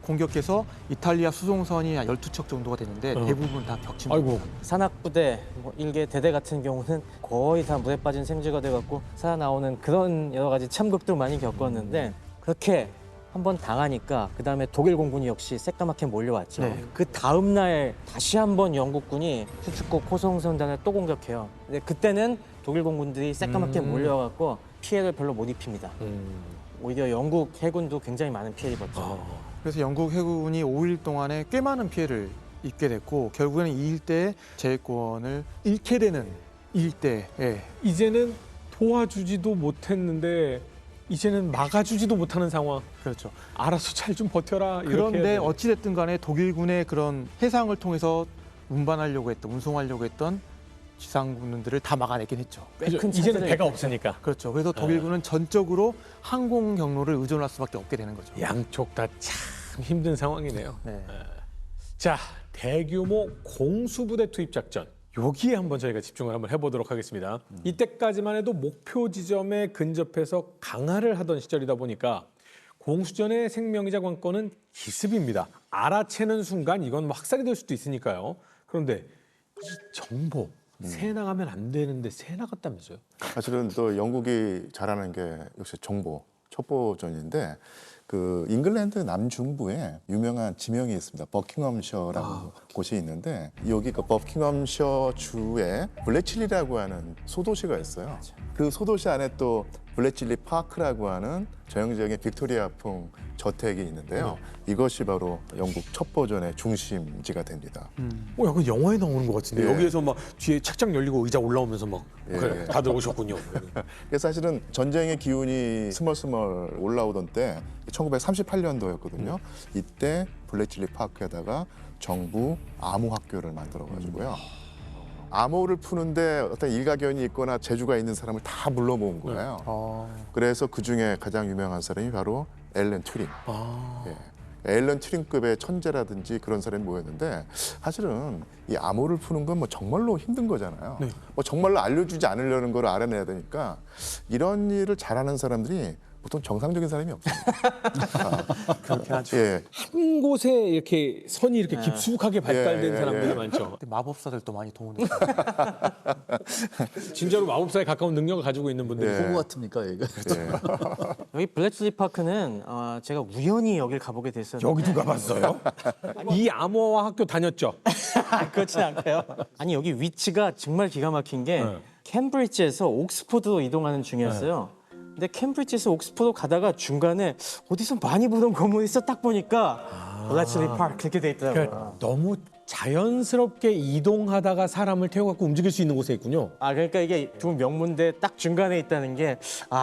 공격해서 이탈리아 수송선이 한 12척 정도가 되는데 대부분 다 격침됩니다. 아이고. 산악부대, 뭐 일개 대대 같은 경우는 거의 다 물에 빠진 생쥐가 돼갖고 살아나오는 그런 여러 가지 참극도 많이 겪었는데 그렇게 한번 당하니까 그 다음에 독일 공군이 역시 새까맣게 몰려왔죠. 네. 그 다음 날 다시 한번 영국군이 수축국 호송선단을 또 공격해요. 근데 그때는 독일 공군들이 새까맣게 몰려와갖고 피해를 별로 못 입힙니다. 오히려 영국 해군도 굉장히 많은 피해를 입었죠. 그래서 영국 해군이 5일 동안에 꽤 많은 피해를 입게 됐고 결국에는 이 일대의 제해권을 잃게 되는 일대에 이제는 도와주지도 못했는데 이제는 막아주지도 못하는 상황. 그렇죠. 알아서 잘 좀 버텨라. 이렇게 해야 그런데 돼요. 어찌됐든 간에 독일군의 그런 해상을 통해서 운반하려고 했던 운송하려고 했던 지상군들을 다 막아내긴 했죠. 그죠? 큰 이제는 차질을 배가 했죠. 없으니까 그렇죠. 그래서 독일군은 전적으로 항공 경로를 의존할 수밖에 없게 되는 거죠. 양쪽 다 참 힘든 상황이네요. 네. 자, 대규모 공수부대 투입 작전. 여기에 한번 저희가 집중을 한번 해보도록 하겠습니다. 이때까지만 해도 목표 지점에 근접해서 강화를 하던 시절이다 보니까 공수전의 생명이자 관건은 기습입니다. 알아채는 순간 이건 뭐 학살이 될 수도 있으니까요. 그런데 이 정보, 새 나가면 안 되는데 새 나갔다면서요? 사실은 또 영국이 잘하는 게 역시 정보, 첩보전인데 그 잉글랜드 남중부에 유명한 지명이 있습니다. 버킹엄셔라는 곳이 있는데 여기 그 버킹엄셔 주에 블랙칠리라고 하는 소도시가 있어요. 그 소도시 안에 또 블랙칠리 파크라고 하는 전형적인 빅토리아풍 저택이 있는데요. 이것이 바로 영국 첫 버전의 중심지가 됩니다. 약간 영화에 나오는 것 같은데 예. 여기에서 막 뒤에 책장 열리고 의자 올라오면서 막 예. 그래, 다들 오셨군요. 그래서 사실은 전쟁의 기운이 스멀스멀 올라오던 때 1938년도였거든요. 이때 블랙칠리 파크에다가 정부 암호학교를 만들어가지고요. 암호를 푸는데 어떤 일가견이 있거나 재주가 있는 사람을 다 불러 모은 거예요. 그래서 그 중에 가장 유명한 사람이 바로 앨런 튜링. 예. 앨런 튜링급의 천재라든지 그런 사람이 모였는데 사실은 이 암호를 푸는 건 뭐 정말로 힘든 거잖아요. 뭐 정말로 알려주지 않으려는 걸 알아내야 되니까 이런 일을 잘하는 사람들이 보통 정상적인 사람이 없습니다. 그렇게 하죠. 예. 한 곳에 이렇게 선이 이렇게 깊숙하게 발달된 예, 사람들이 예. 많죠. 근데 마법사들도 많이 도움을 진짜로 마법사에 가까운 능력을 가지고 있는 분들이 예. 호구 같습니까 얘가? 예. 여기 블랙칠리 파크는 제가 우연히 여길 가보게 됐었는데 여기도 가봤어요? 이 암호화 학교 다녔죠? 그렇진 않고요. 아니 여기 위치가 정말 기가 막힌 게 네. 캠브리지에서 옥스포드로 이동하는 중이었어요. 근데 캠브리지에서 옥스포드 가다가 중간에 어디서 많이 보던 건물이 있어 딱 보니까 블랙칠리 파크 그렇게 돼 있더라고요. 그러니까 너무 자연스럽게 이동하다가 사람을 태워갖고 움직일 수 있는 곳에 있군요. 그러니까 이게 두 명문대 딱 중간에 있다는 게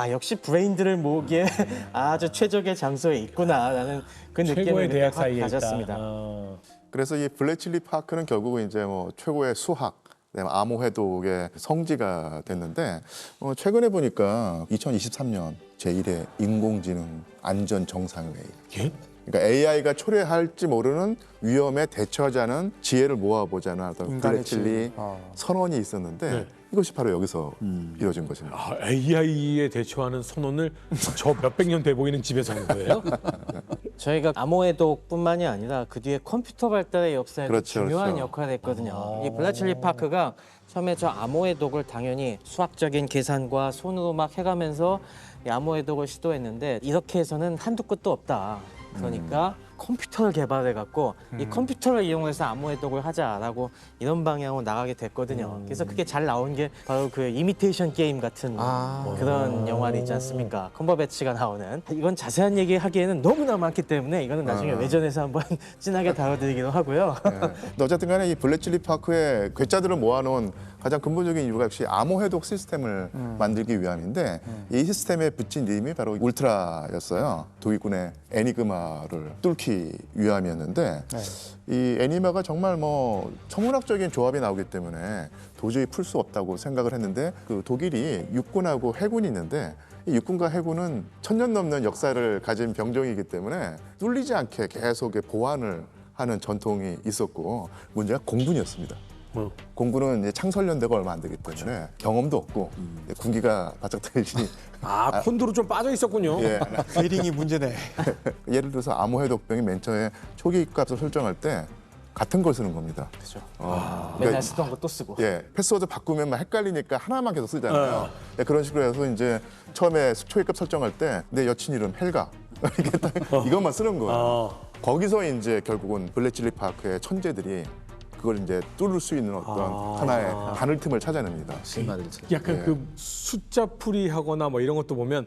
역시 브레인들을 모으기에 아주 최적의 장소에 있구나라는 그 느낌을 최고의 그때 대학 확 사이에 가졌습니다. 있다. 그래서 이 블랙칠리 파크는 결국은 이제 뭐 최고의 수학, 그다음에 암호 해독의 성지가 됐는데 최근에 보니까 2023년 제1회 인공지능 안전 정상회의. 예? 그러니까 AI가 초래할지 모르는 위험에 대처하자는 지혜를 모아보자는 어떤 인간의 블랙칠리 지혜. 선언이 있었는데 네. 이것이 바로 여기서 이루어진 것입니다. AI에 대처하는 선언을 저 몇백 년 돼 보이는 집에서 한 거예요? 저희가 암호해독뿐만이 아니라 그 뒤에 컴퓨터 발달의 역사에도 그렇죠, 중요한 그렇죠. 역할을 했거든요. 이 블랙칠리 파크가 처음에 저 암호해독을 당연히 수학적인 계산과 손으로 막 해가면서 이 암호해독을 시도했는데 이렇게 해서는 한두 끝도 없다. 그러니까 컴퓨터를 개발해갖고 이 컴퓨터를 이용해서 암호해독을 하자라고 이런 방향으로 나가게 됐거든요. 그래서 그게 잘 나온 게 바로 그 이미테이션 게임 같은 그런 영화들 있지 않습니까? 컴버배치가 나오는. 이건 자세한 얘기 하기에는 너무나 많기 때문에 이거는 나중에 외전에서 한번 진하게 다뤄드리기도 하고요. 근데 어쨌든 간에 이 블랙칠리 파크의 괴짜들을 모아놓은 가장 근본적인 이유가 역시 암호 해독 시스템을 만들기 위함인데 이 시스템에 붙인 이름이 바로 울트라였어요. 독일군의 애니그마를 뚫기 위함이었는데 이 애니마가 정말 뭐 천문학적인 조합이 나오기 때문에 도저히 풀 수 없다고 생각을 했는데 그 독일이 육군하고 해군이 있는데 이 육군과 해군은 천년 넘는 역사를 가진 병정이기 때문에 뚫리지 않게 계속 보완을 하는 전통이 있었고 문제가 공군이었습니다. 공군은 이제 창설연대가 얼마 안 되기 때문에 경험도 없고 군기가 바짝 들지. 콘도로 좀 빠져 있었군요. 예. 베링이 문제네. 예를 들어서 암호해독병이 맨 처음에 초기 값을 설정할 때 같은 걸 쓰는 겁니다. 그렇죠. 그러니까 맨날 쓰던 거 또 쓰고. 예, 패스워드 바꾸면 막 헷갈리니까 하나만 계속 쓰잖아요. 예, 그런 식으로 해서 이제 처음에 초기값 설정할 때 내 여친 이름 헬가 이렇게 딱 이것만 쓰는 거예요. 거기서 이제 결국은 블랙칠리 파크의 천재들이 그걸 이제 뚫을 수 있는 어떤 하나의 바늘 틈을 찾아냅니다. 실마리처럼. 약간 예. 그 숫자 풀이하거나 뭐 이런 것도 보면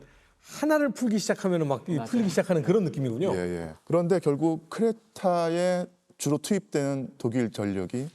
하나를 풀기 시작하면 막 풀리기 시작하는 그런 느낌이군요. 예, 예. 그런데 결국 크레타에 주로 투입되는 독일 전력이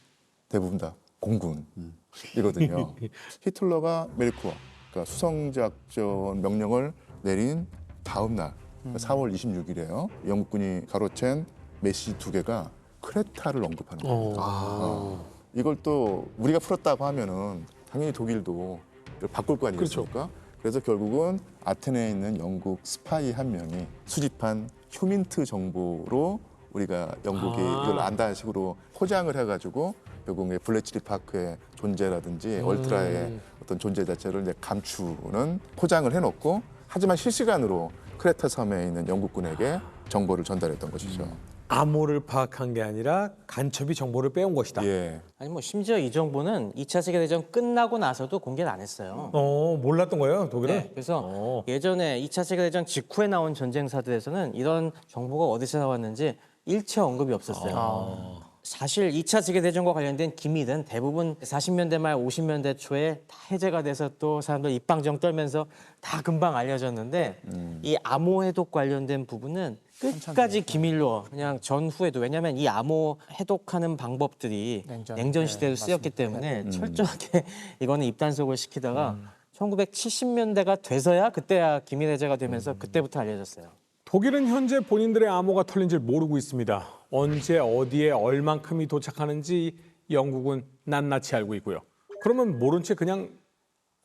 대부분 다 공군이거든요. 히틀러가 메르크와 그러니까 수성작전 명령을 내린 다음 날 4월 26일에요. 영국군이 가로챈 메시 두 개가 크레타를 언급하는 겁니다. 이걸 또 우리가 풀었다고 하면은 당연히 독일도 이걸 바꿀 거 아니겠습니까? 그래서 결국은 아테네에 있는 영국 스파이 한 명이 수집한 휴민트 정보로 우리가 영국이 이걸 안다는 식으로 포장을 해가지고 결국 블랙칠리 파크의 존재라든지 얼트라의 어떤 존재 자체를 이제 감추는 포장을 해놓고 하지만 실시간으로 크레타 섬에 있는 영국군에게 정보를 전달했던 것이죠. 암호를 파악한 게 아니라 간첩이 정보를 빼온 것이다. 예. 아니 뭐 심지어 이 정보는 2차 세계대전 끝나고 나서도 공개를 안 했어요. 몰랐던 거예요, 독일은? 네, 그래서 예전에 2차 세계대전 직후에 나온 전쟁사들에서는 이런 정보가 어디서 나왔는지 일체 언급이 없었어요. 사실 2차 세계대전과 관련된 기밀은 대부분 40년대 말 50년대 초에 다 해제가 돼서 또 사람들 입방정 떨면서 다 금방 알려졌는데 이 암호 해독 관련된 부분은 끝까지 기밀로 그냥 전후에도 왜냐하면 이 암호 해독하는 방법들이 냉전 시대로 쓰였기 때문에 철저하게 이거는 입단속을 시키다가 1970년대가 돼서야 그때야 기밀 해제가 되면서 그때부터 알려졌어요. 독일은 현재 본인들의 암호가 털린 줄 모르고 있습니다. 언제 어디에 얼만큼이 도착하는지 영국은 낱낱이 알고 있고요. 그러면 모른 채 그냥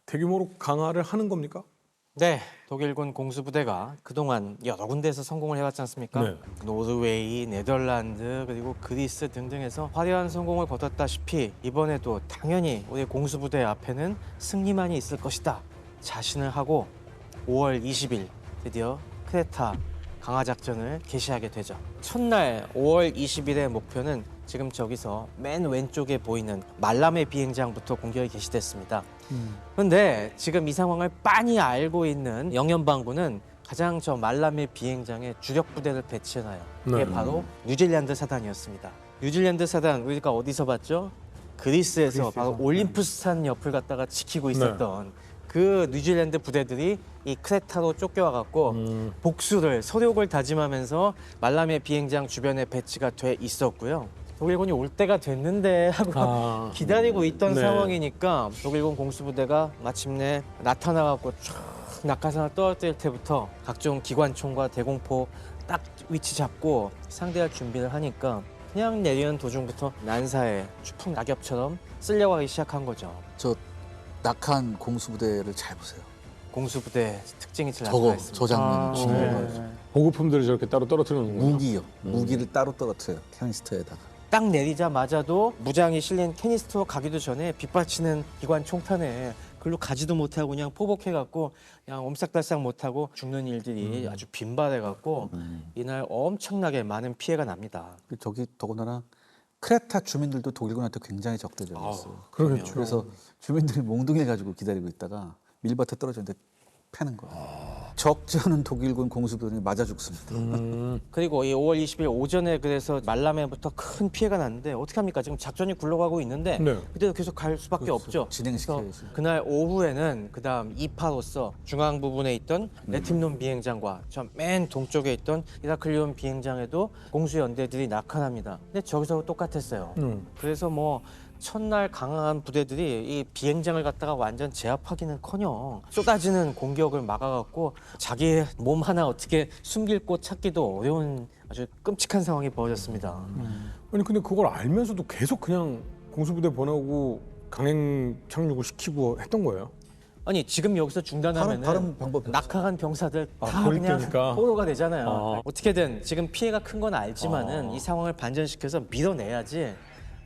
대규모로 강화를 하는 겁니까? 네, 독일군 공수부대가 그동안 여러 군데에서 성공을 해왔지 않습니까? 네. 노르웨이, 네덜란드, 그리고 그리스 등등에서 화려한 성공을 거뒀다시피 이번에도 당연히 우리 공수부대 앞에는 승리만이 있을 것이다 자신을 하고 5월 20일 드디어 크레타 강화작전을 개시하게 되죠. 첫날 5월 20일의 목표는 지금 저기서 맨 왼쪽에 보이는 말라메 비행장부터 공격이 개시됐습니다. 그런데 지금 이 상황을 빤히 알고 있는 영연방군은 가장 저 말라메 비행장에 주력 부대를 배치해놔요. 이게 네. 바로 뉴질랜드 사단이었습니다. 뉴질랜드 사단 우리가 어디서 봤죠? 그리스에서 바로 올림푸스 산 옆을 갖다가 지키고 있었던 그 뉴질랜드 부대들이 이 크레타로 쫓겨와갖고 복수를 서력을 다짐하면서 말라메 비행장 주변에 배치가 돼 있었고요. 독일군이 올 때가 됐는데 하고 기다리고 있던 네. 상황이니까 독일군 공수부대가 마침내 나타나갖고 쫙 낙하산을 떨어뜨릴 때부터 각종 기관총과 대공포 딱 위치 잡고 상대할 준비를 하니까 그냥 내리는 도중부터 난사에 추풍 낙엽처럼 쓸려가기 시작한 거죠. 저 낙한 공수부대를 잘 보세요. 공수부대 특징이 제일 저거 나타나 저 있습니다. 장면 중요해요. 보급품들을 저렇게 따로 떨어뜨리는군요. 무기요. 무기를 따로 떨어뜨려요. 캐니스터에다가. 딱 내리자마자도 무장이 실린 캐니스터 가기도 전에 빗받치는 기관 총탄에 글로 가지도 못하고 그냥 포복해갖고 그냥 옴싹달싹 못하고 죽는 일들이 아주 빈발해갖고 이날 엄청나게 많은 피해가 납니다. 저기 더군다나 크레타 주민들도 독일군한테 굉장히 적대적이었어요. 그러겠죠. 그래서 주민들이 몽둥이 가지고 기다리고 있다가 밀밭에 떨어졌는데 패는 거예요. 적지 않은 독일군 공수부대に맞아 죽습니다. 그리고 이 5월 20일 오전에 그래서 말라메부터 큰 피해가 났는데 어떻게 합니까? 지금 작전이 굴러가고 있는데 네. 그때도 계속 갈 수밖에 없죠. 진행시켜야지. 그래서 그날 오후에는 그다음 2파로서 중앙 부분에 있던 레팀논 비행장과 저 맨 동쪽에 있던 이라클리온 비행장에도 공수 연대들이 낙하합니다. 근데 저기서 똑같았어요. 그래서 뭐 첫날 강한 부대들이 이 비행장을 갖다가 완전 제압하기는커녕 쏟아지는 공격을 막아갖고 자기 몸 하나 어떻게 숨길 곳 찾기도 어려운 아주 끔찍한 상황이 벌어졌습니다. 아니 근데 그걸 알면서도 계속 그냥 공수부대 보내고 강행 착륙을 시키고 했던 거예요? 아니 지금 여기서 중단하면 다른 방법이 낙하간 병사들 다 버릴 그냥 테니까. 포로가 되잖아요. 어떻게든 지금 피해가 큰 건 알지만은 아. 이 상황을 반전시켜서 밀어내야지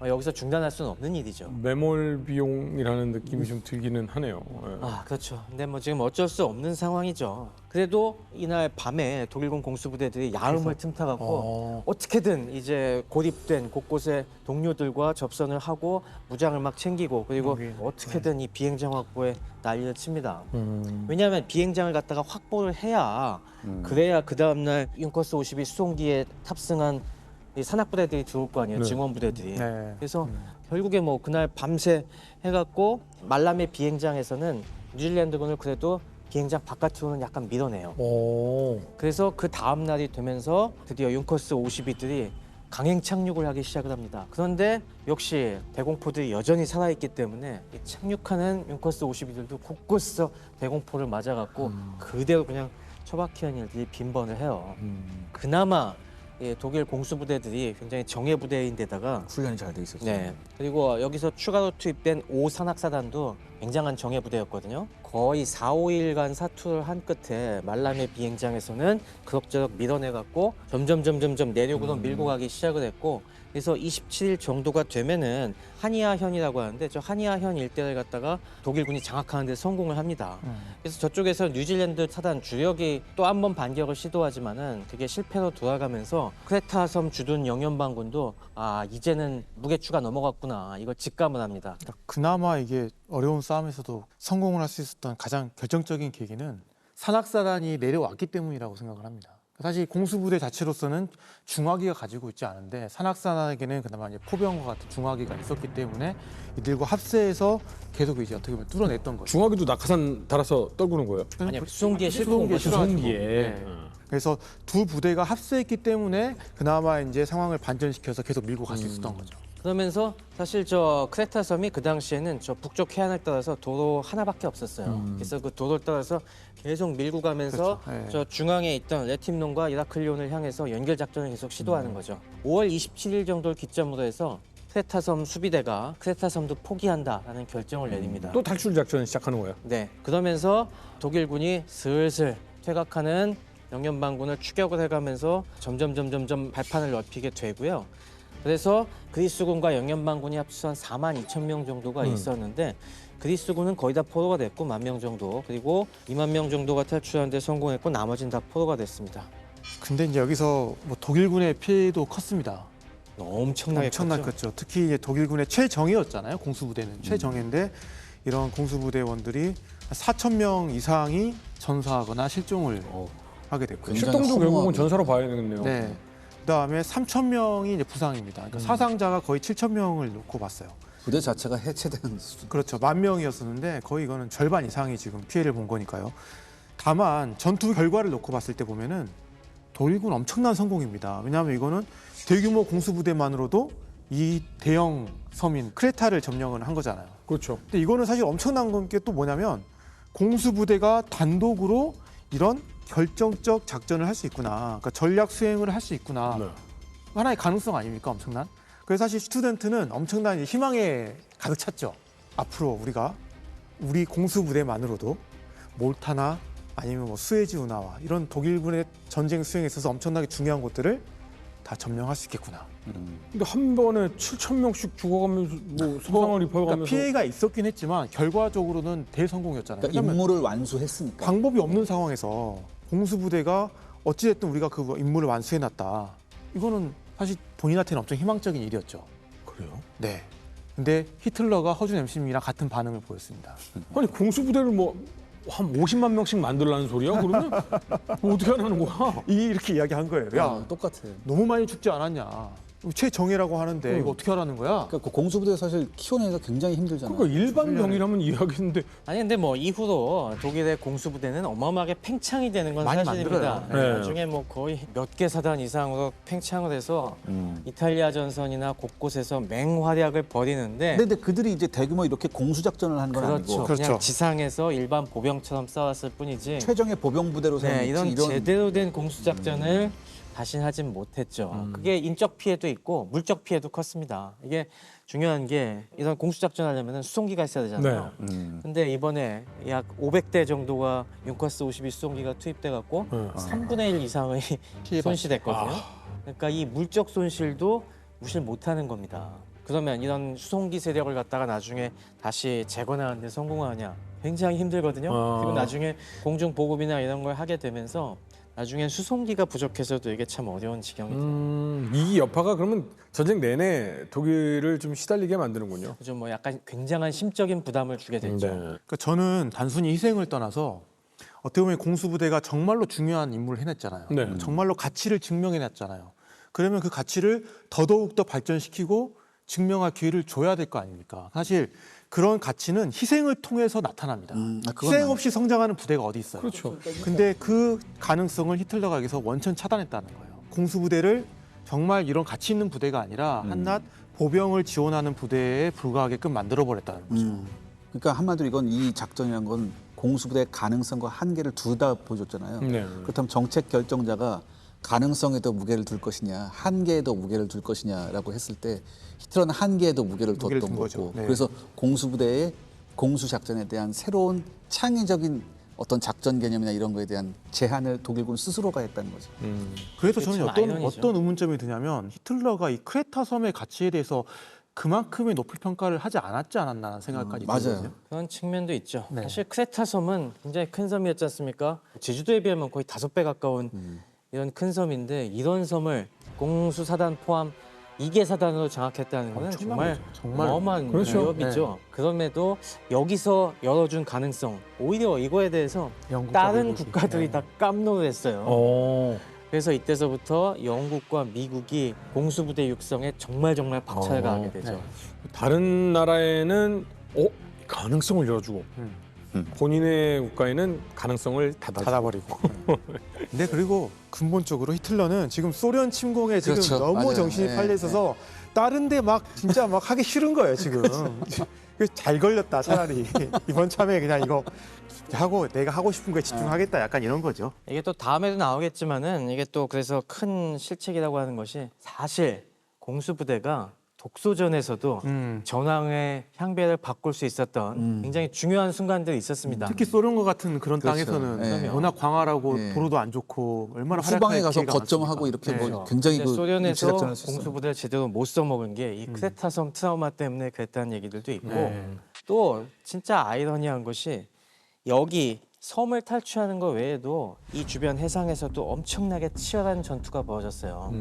여기서 중단할 수는 없는 일이죠. 매몰 비용이라는 느낌이 좀 들기는 하네요. 예. 아 그렇죠. 근데 뭐 지금 어쩔 수 없는 상황이죠. 그래도 이날 밤에 독일군 공수부대들이 야음을 틈타갖고 어떻게든 이제 고립된 곳곳에 동료들과 접선을 하고 무장을 막 챙기고 그리고 어떻게든 이 비행장 확보에 난리를 칩니다. 왜냐하면 비행장을 갖다가 확보를 해야 그래야 그 다음날 윤커스 52 수송기에 탑승한 이 산악부대들이 들어올 거 아니에요. 네. 증원부대들이. 네. 그래서 결국에 뭐 그날 밤새 해갖고 말라메 비행장에서는 뉴질랜드군을 그래도 비행장 바깥으로는 약간 밀어내요. 오. 그래서 그 다음 날이 되면서 드디어 윤커스 52들이 강행 착륙을 하기 시작을 합니다. 그런데 역시 대공포들이 여전히 살아있기 때문에 이 착륙하는 윤커스 52들도 곳곳에서 대공포를 맞아갖고 그대로 그냥 처박히는 일들이 빈번을 해요. 그나마 예, 독일 공수부대들이 굉장히 정예부대인데다가 훈련이 잘 돼 있었어요. 네. 그리고 여기서 추가로 투입된 5산악사단도 굉장한 정예부대였거든요. 거의 4, 5일간 사투를 한 끝에 말라메 비행장에서는 그럭저럭 밀어내갖고 점점 내륙으로 밀고 가기 시작을 했고 그래서 27일 정도가 되면은 하니아현이라고 하는데 저 하니아현 일대를 갖다가 독일군이 장악하는 데 성공을 합니다. 그래서 저쪽에서 뉴질랜드 사단 주력이 또 한 번 반격을 시도하지만은 그게 실패로 돌아가면서 크레타 섬 주둔 영연방군도 아 이제는 무게추가 넘어갔구나 이걸 직감을 합니다. 그나마 이게 어려운 싸움에서도 성공을 할 수 있었던 가장 결정적인 계기는 산악사단이 내려왔기 때문이라고 생각을 합니다. 사실 공수부대 자체로서는 중화기가 가지고 있지 않은데 산악산에게는 그나마 이제 포병과 같은 중화기가 있었기 때문에 이들과 합세해서 계속 이제 어떻게 보면 뚫어냈던 거죠. 중화기도 낙하산 달아서 떨구는 거예요. 아니요, 수송기에 싣고 온 수송기에 거죠. 실어가지고. 수송기에. 네. 그래서 두 부대가 합세했기 때문에 그나마 이제 상황을 반전시켜서 계속 밀고 갈 수 있었던 거죠. 그러면서 사실 저 크레타 섬이 그 당시에는 저 북쪽 해안을 따라서 도로 하나밖에 없었어요. 그래서 그 도로를 따라서 계속 밀고 가면서 그렇죠. 네. 저 중앙에 있던 레팀논과 이라클리온을 향해서 연결 작전을 계속 시도하는 거죠. 5월 27일 정도를 기점으로 해서 크레타 섬 수비대가 크레타 섬도 포기한다라는 결정을 내립니다. 또 탈출 작전 시작하는 거예요. 네, 그러면서 독일군이 슬슬 퇴각하는 영연방군을 추격을 해가면서 점점 발판을 넓히게 되고요. 그래서 그리스군과 영연방군이 합쳐서 한 4만 2천 명 정도가 있었는데 그리스군은 거의 다 포로가 됐고 1만 명 정도, 그리고 2만 명 정도가 탈출하는 데 성공했고 나머지는 다 포로가 됐습니다. 근데 이제 여기서 뭐 독일군의 피해도 컸습니다. 엄청나게 엄청나게 컸죠. 컸죠. 특히 이제 독일군의 최정예였잖아요. 공수부대는 최정예인데 이런 공수부대원들이 4천 명 이상이 전사하거나 실종을 하게 됐고요. 굉장히 출동도 결국은 허무하게. 전사로 봐야 되겠네요. 네. 그다음에 3천 명이 이제 부상입니다. 그러니까 사상자가 거의 7천 명을 놓고 봤어요. 부대 자체가 해체되는 수준. 그렇죠. 10,000명이었었는데 거의 이거는 절반 이상이 지금 피해를 본 거니까요. 다만 전투 결과를 놓고 봤을 때 보면은 독일군 엄청난 성공입니다. 왜냐하면 이거는 대규모 공수부대만으로도 이 대형 섬인 크레타를 점령을 한 거잖아요. 그렇죠. 근데 이거는 사실 엄청난 게 또 뭐냐면 공수부대가 단독으로 이런 결정적 작전을 할 수 있구나. 그러니까 전략 수행을 할 수 있구나. 네. 하나의 가능성 아닙니까? 엄청난. 그래서 사실 스튜던트는 엄청난 희망에 가득 찼죠. 앞으로 우리가 우리 공수부대만으로도 몰타나 아니면 뭐 수에즈 운하와 이런 독일군의 전쟁 수행에 있어서 엄청나게 중요한 곳들을 다 점령할 수 있겠구나. 근데 한 번에 7천 명씩 죽어가면서 뭐 손상을 입어가면서 그러니까 피해가 있었긴 했지만 결과적으로는 대성공이었잖아요. 그러니까 왜냐하면 임무를 완수했으니까. 방법이 없는 상황에서 공수부대가 어찌됐든 우리가 그 임무를 완수해놨다. 이거는 사실 본인한테는 엄청 희망적인 일이었죠. 그래요? 네. 근데 히틀러가 허준 MC님이랑 같은 반응을 보였습니다. 아니 공수부대를 뭐 한 50만 명씩 만들라는 소리야? 그러면 뭐 어떻게 하라는 거야? 이렇게 이야기한 거예요. 야, 똑같아. 너무 많이 죽지 않았냐. 최정예라고 하는데 이거 어떻게 하라는 거야? 그러니까 그 공수부대 사실 키워내기가 굉장히 힘들잖아요. 그러니까 일반 병이라면 이해하겠는데 아니 근데 뭐 이후로 독일의 공수부대는 어마어마하게 팽창이 되는 건 많이 사실입니다. 만들어요. 네. 나중에 뭐 거의 몇 개 사단 이상으로 팽창을 해서 이탈리아 전선이나 곳곳에서 맹활약을 벌이는데 근데 그들이 이제 대규모 이렇게 공수작전을 한 건 그렇죠. 아니고 그렇죠. 그냥 지상에서 일반 보병처럼 싸웠을 뿐이지. 최정의 보병부대로 네, 세운 이런 제대로 된 공수작전을 다신 하진 못했죠. 그게 인적 피해도 있고 물적 피해도 컸습니다. 이게 중요한 게 이런 공수작전 하려면 수송기가 있어야 되잖아요. 근데 이번에 약 500대 정도가 융커스 52 수송기가 투입돼 갖고 3분의 1 이상의 손실됐거든요. 그러니까 이 물적 손실도 무시를 못하는 겁니다. 그러면 이런 수송기 세력을 갖다가 나중에 다시 재건하는 데 성공하냐 굉장히 힘들거든요. 그리고 나중에 공중 보급이나 이런 걸 하게 되면서 나중엔 수송기가 부족해서도 이게 참 어려운 지경이 돼요. 이 여파가 그러면 전쟁 내내 독일을 좀 시달리게 만드는군요. 좀 뭐 약간 굉장한 심적인 부담을 주게 됐죠. 그러니까 저는 단순히 희생을 떠나서 어떻게 보면 공수부대가 정말로 중요한 임무를 해냈잖아요. 네. 정말로 가치를 증명해냈잖아요. 그러면 그 가치를 더더욱 더 발전시키고 증명할 기회를 줘야 될 거 아닙니까? 사실 그런 가치는 희생을 통해서 나타납니다. 그건 희생 없이 성장하는 부대가 어디 있어요? 그렇죠. 근데 그 가능성을 히틀러가 여기서 원천 차단했다는 거예요. 공수부대를 정말 이런 가치 있는 부대가 아니라 한낱 보병을 지원하는 부대에 불과하게끔 만들어버렸다는 거죠. 그러니까 한마디로 이건 이 작전이란 건 공수부대의 가능성과 한계를 둘 다 보여줬잖아요. 네. 그렇다면 정책 결정자가 가능성에 더 무게를 둘 것이냐 한계에 더 무게를 둘 것이냐라고 했을 때 히틀러는 한계에 더 무게를 무게를 뒀던 둔 거고 거죠. 네. 그래서 공수부대의 공수작전에 대한 새로운 창의적인 어떤 작전 개념이나 이런 거에 대한 제한을 독일군 스스로가 했다는 거죠. 그래서 그게 저는 참 아이러니죠. 어떤 의문점이 드냐면 히틀러가 이 크레타 섬의 가치에 대해서 그만큼의 높은 평가를 하지 않았지 않았나라는 생각까지 맞아요. 들거든요. 그런 측면도 있죠. 네. 사실 크레타 섬은 굉장히 큰 섬이었지 않습니까? 제주도에 비하면 거의 5배 가까운 이런 큰 섬인데 이런 섬을 공수사단 포함 2개 사단으로 장악했다는 것은 엄청난 정말 거죠. 정말. 어마어마한 그렇죠. 위협이죠. 그럼에도 여기서 열어준 가능성, 오히려 이거에 대해서 영국과 다른 미국이. 국가들이 네. 다 깜놀했어요. 그래서 이때서부터 영국과 미국이 공수부대 육성에 정말 박차를 가하게 되죠. 다른 나라에는 가능성을 열어주고 본인의 국가에는 가능성을 닫아버리고. 근데 그리고 근본적으로 히틀러는 지금 소련 침공에 지금 그렇죠. 너무 맞아요. 정신이 네, 팔려 있어서 다른데 막 진짜 막 하기 싫은 거예요 지금. 잘 걸렸다 차라리 이번 참에 그냥 이거 하고 내가 하고 싶은 거에 집중하겠다 약간 이런 거죠. 이게 또 다음에도 나오겠지만은 이게 또 그래서 큰 실책이라고 하는 것이 사실 공수부대가 독소전에서도 전황의 향배를 바꿀 수 있었던 굉장히 중요한 순간들이 있었습니다. 특히 소련과 같은 그런 그렇죠. 땅에서는 네. 워낙 광활하고 네. 도로도 안 좋고 얼마나 후방에 활약할 가서 기회가 거점하고 많습니까? 이렇게 네. 뭐 굉장히 근데 그 소련에서 일치작전할 수 있어요. 공수부대를 제대로 못 써먹은 게 이 크레타섬 트라우마 때문에 그랬다는 얘기들도 있고 네. 또 진짜 아이러니한 것이 여기 섬을 탈취하는 것 외에도 이 주변 해상에서도 엄청나게 치열한 전투가 벌어졌어요.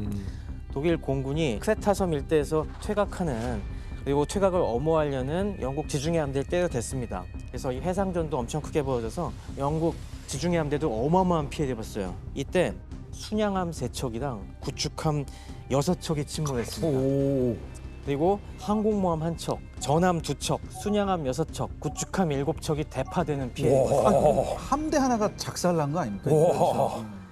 독일 공군이 크레타섬 일대에서 퇴각하는 그리고 퇴각을 엄호하려는 영국 지중해 함대를 때려댔습니다. 그래서 이 해상전도 엄청 크게 벌어져서 영국 지중해 함대도 어마어마한 피해를 입었어요. 이때 순양함 3척이랑 구축함 6척이 침몰했습니다. 그리고 항공모함 1척, 전함 2척, 순양함 6척, 구축함 7척이 대파되는 피해를 입었어요. 함대 하나가 작살난 거 아닙니까?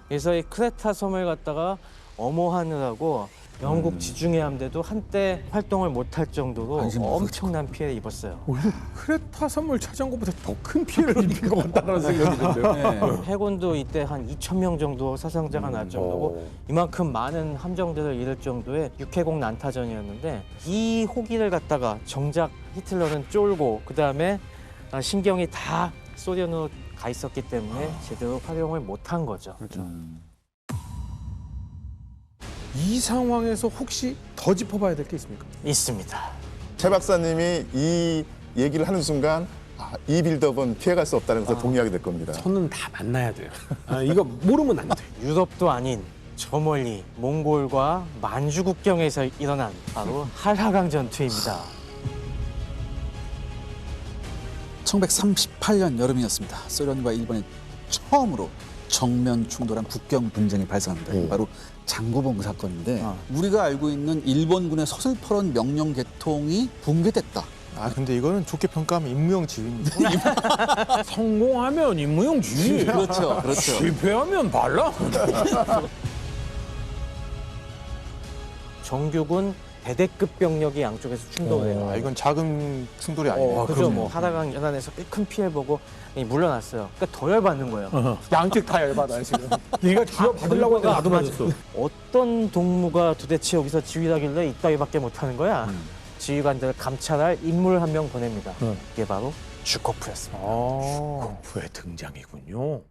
그래서 이 크레타 섬을 갖다가 엄호하느라고 영국 지중해 함대도 한때 활동을 못할 정도로 관심 없었죠. 엄청난 피해를 입었어요. 크레타 섬을 차지한 것보다 더 큰 피해를 입힌 것 같다는 생각이 드는데요. 네. 해군도 이때 한 2,000명 정도 사상자가 날 정도고 이만큼 많은 함정들을 잃을 정도의 육해공 난타전이었는데 이 호기를 갖다가 정작 히틀러는 쫄고 그다음에 신경이 다 소련으로 가 있었기 때문에 제대로 활용을 못한 거죠. 이 상황에서 혹시 더 짚어봐야 될 게 있습니까? 있습니다. 최 박사님이 이 얘기를 하는 순간 이 빌드업은 피해갈 수 없다는 것을 동의하게 될 겁니다. 손은 다 만나야 돼요. 이거 모르면 안 돼. 유럽도 아닌 저 멀리 몽골과 만주 국경에서 일어난 바로 한라강 전투입니다. 1938년 여름이었습니다. 소련과 일본이 처음으로 정면 충돌한 국경 분쟁이 발생합니다. 바로 장구봉 사건인데 우리가 알고 있는 일본군의 서슬퍼런 명령 계통이 붕괴됐다. 아 근데 이거는 좋게 평가하면 임무형지휘입니다. 성공하면 임무용지. 그렇죠, 그렇죠. 실패하면 반란. 정규군 대대급 병력이 양쪽에서 충돌을 해요. 아 이건 작은 충돌이 아니에요. 그죠? 뭐 하다강 연안에서 꽤 큰 피해 보고 물러났어요. 그러니까 더 열받는 거예요. 양측 다 열받아 지금. 네가 기어 받으려고 했는데 나도 맞았어. 어떤 동무가 도대체 여기서 지휘를 하길래 이따위밖에 못하는 거야? 지휘관들을 감찰할 인물 한 명 보냅니다. 이게 바로 주코프였습니다. 부의 등장이군요.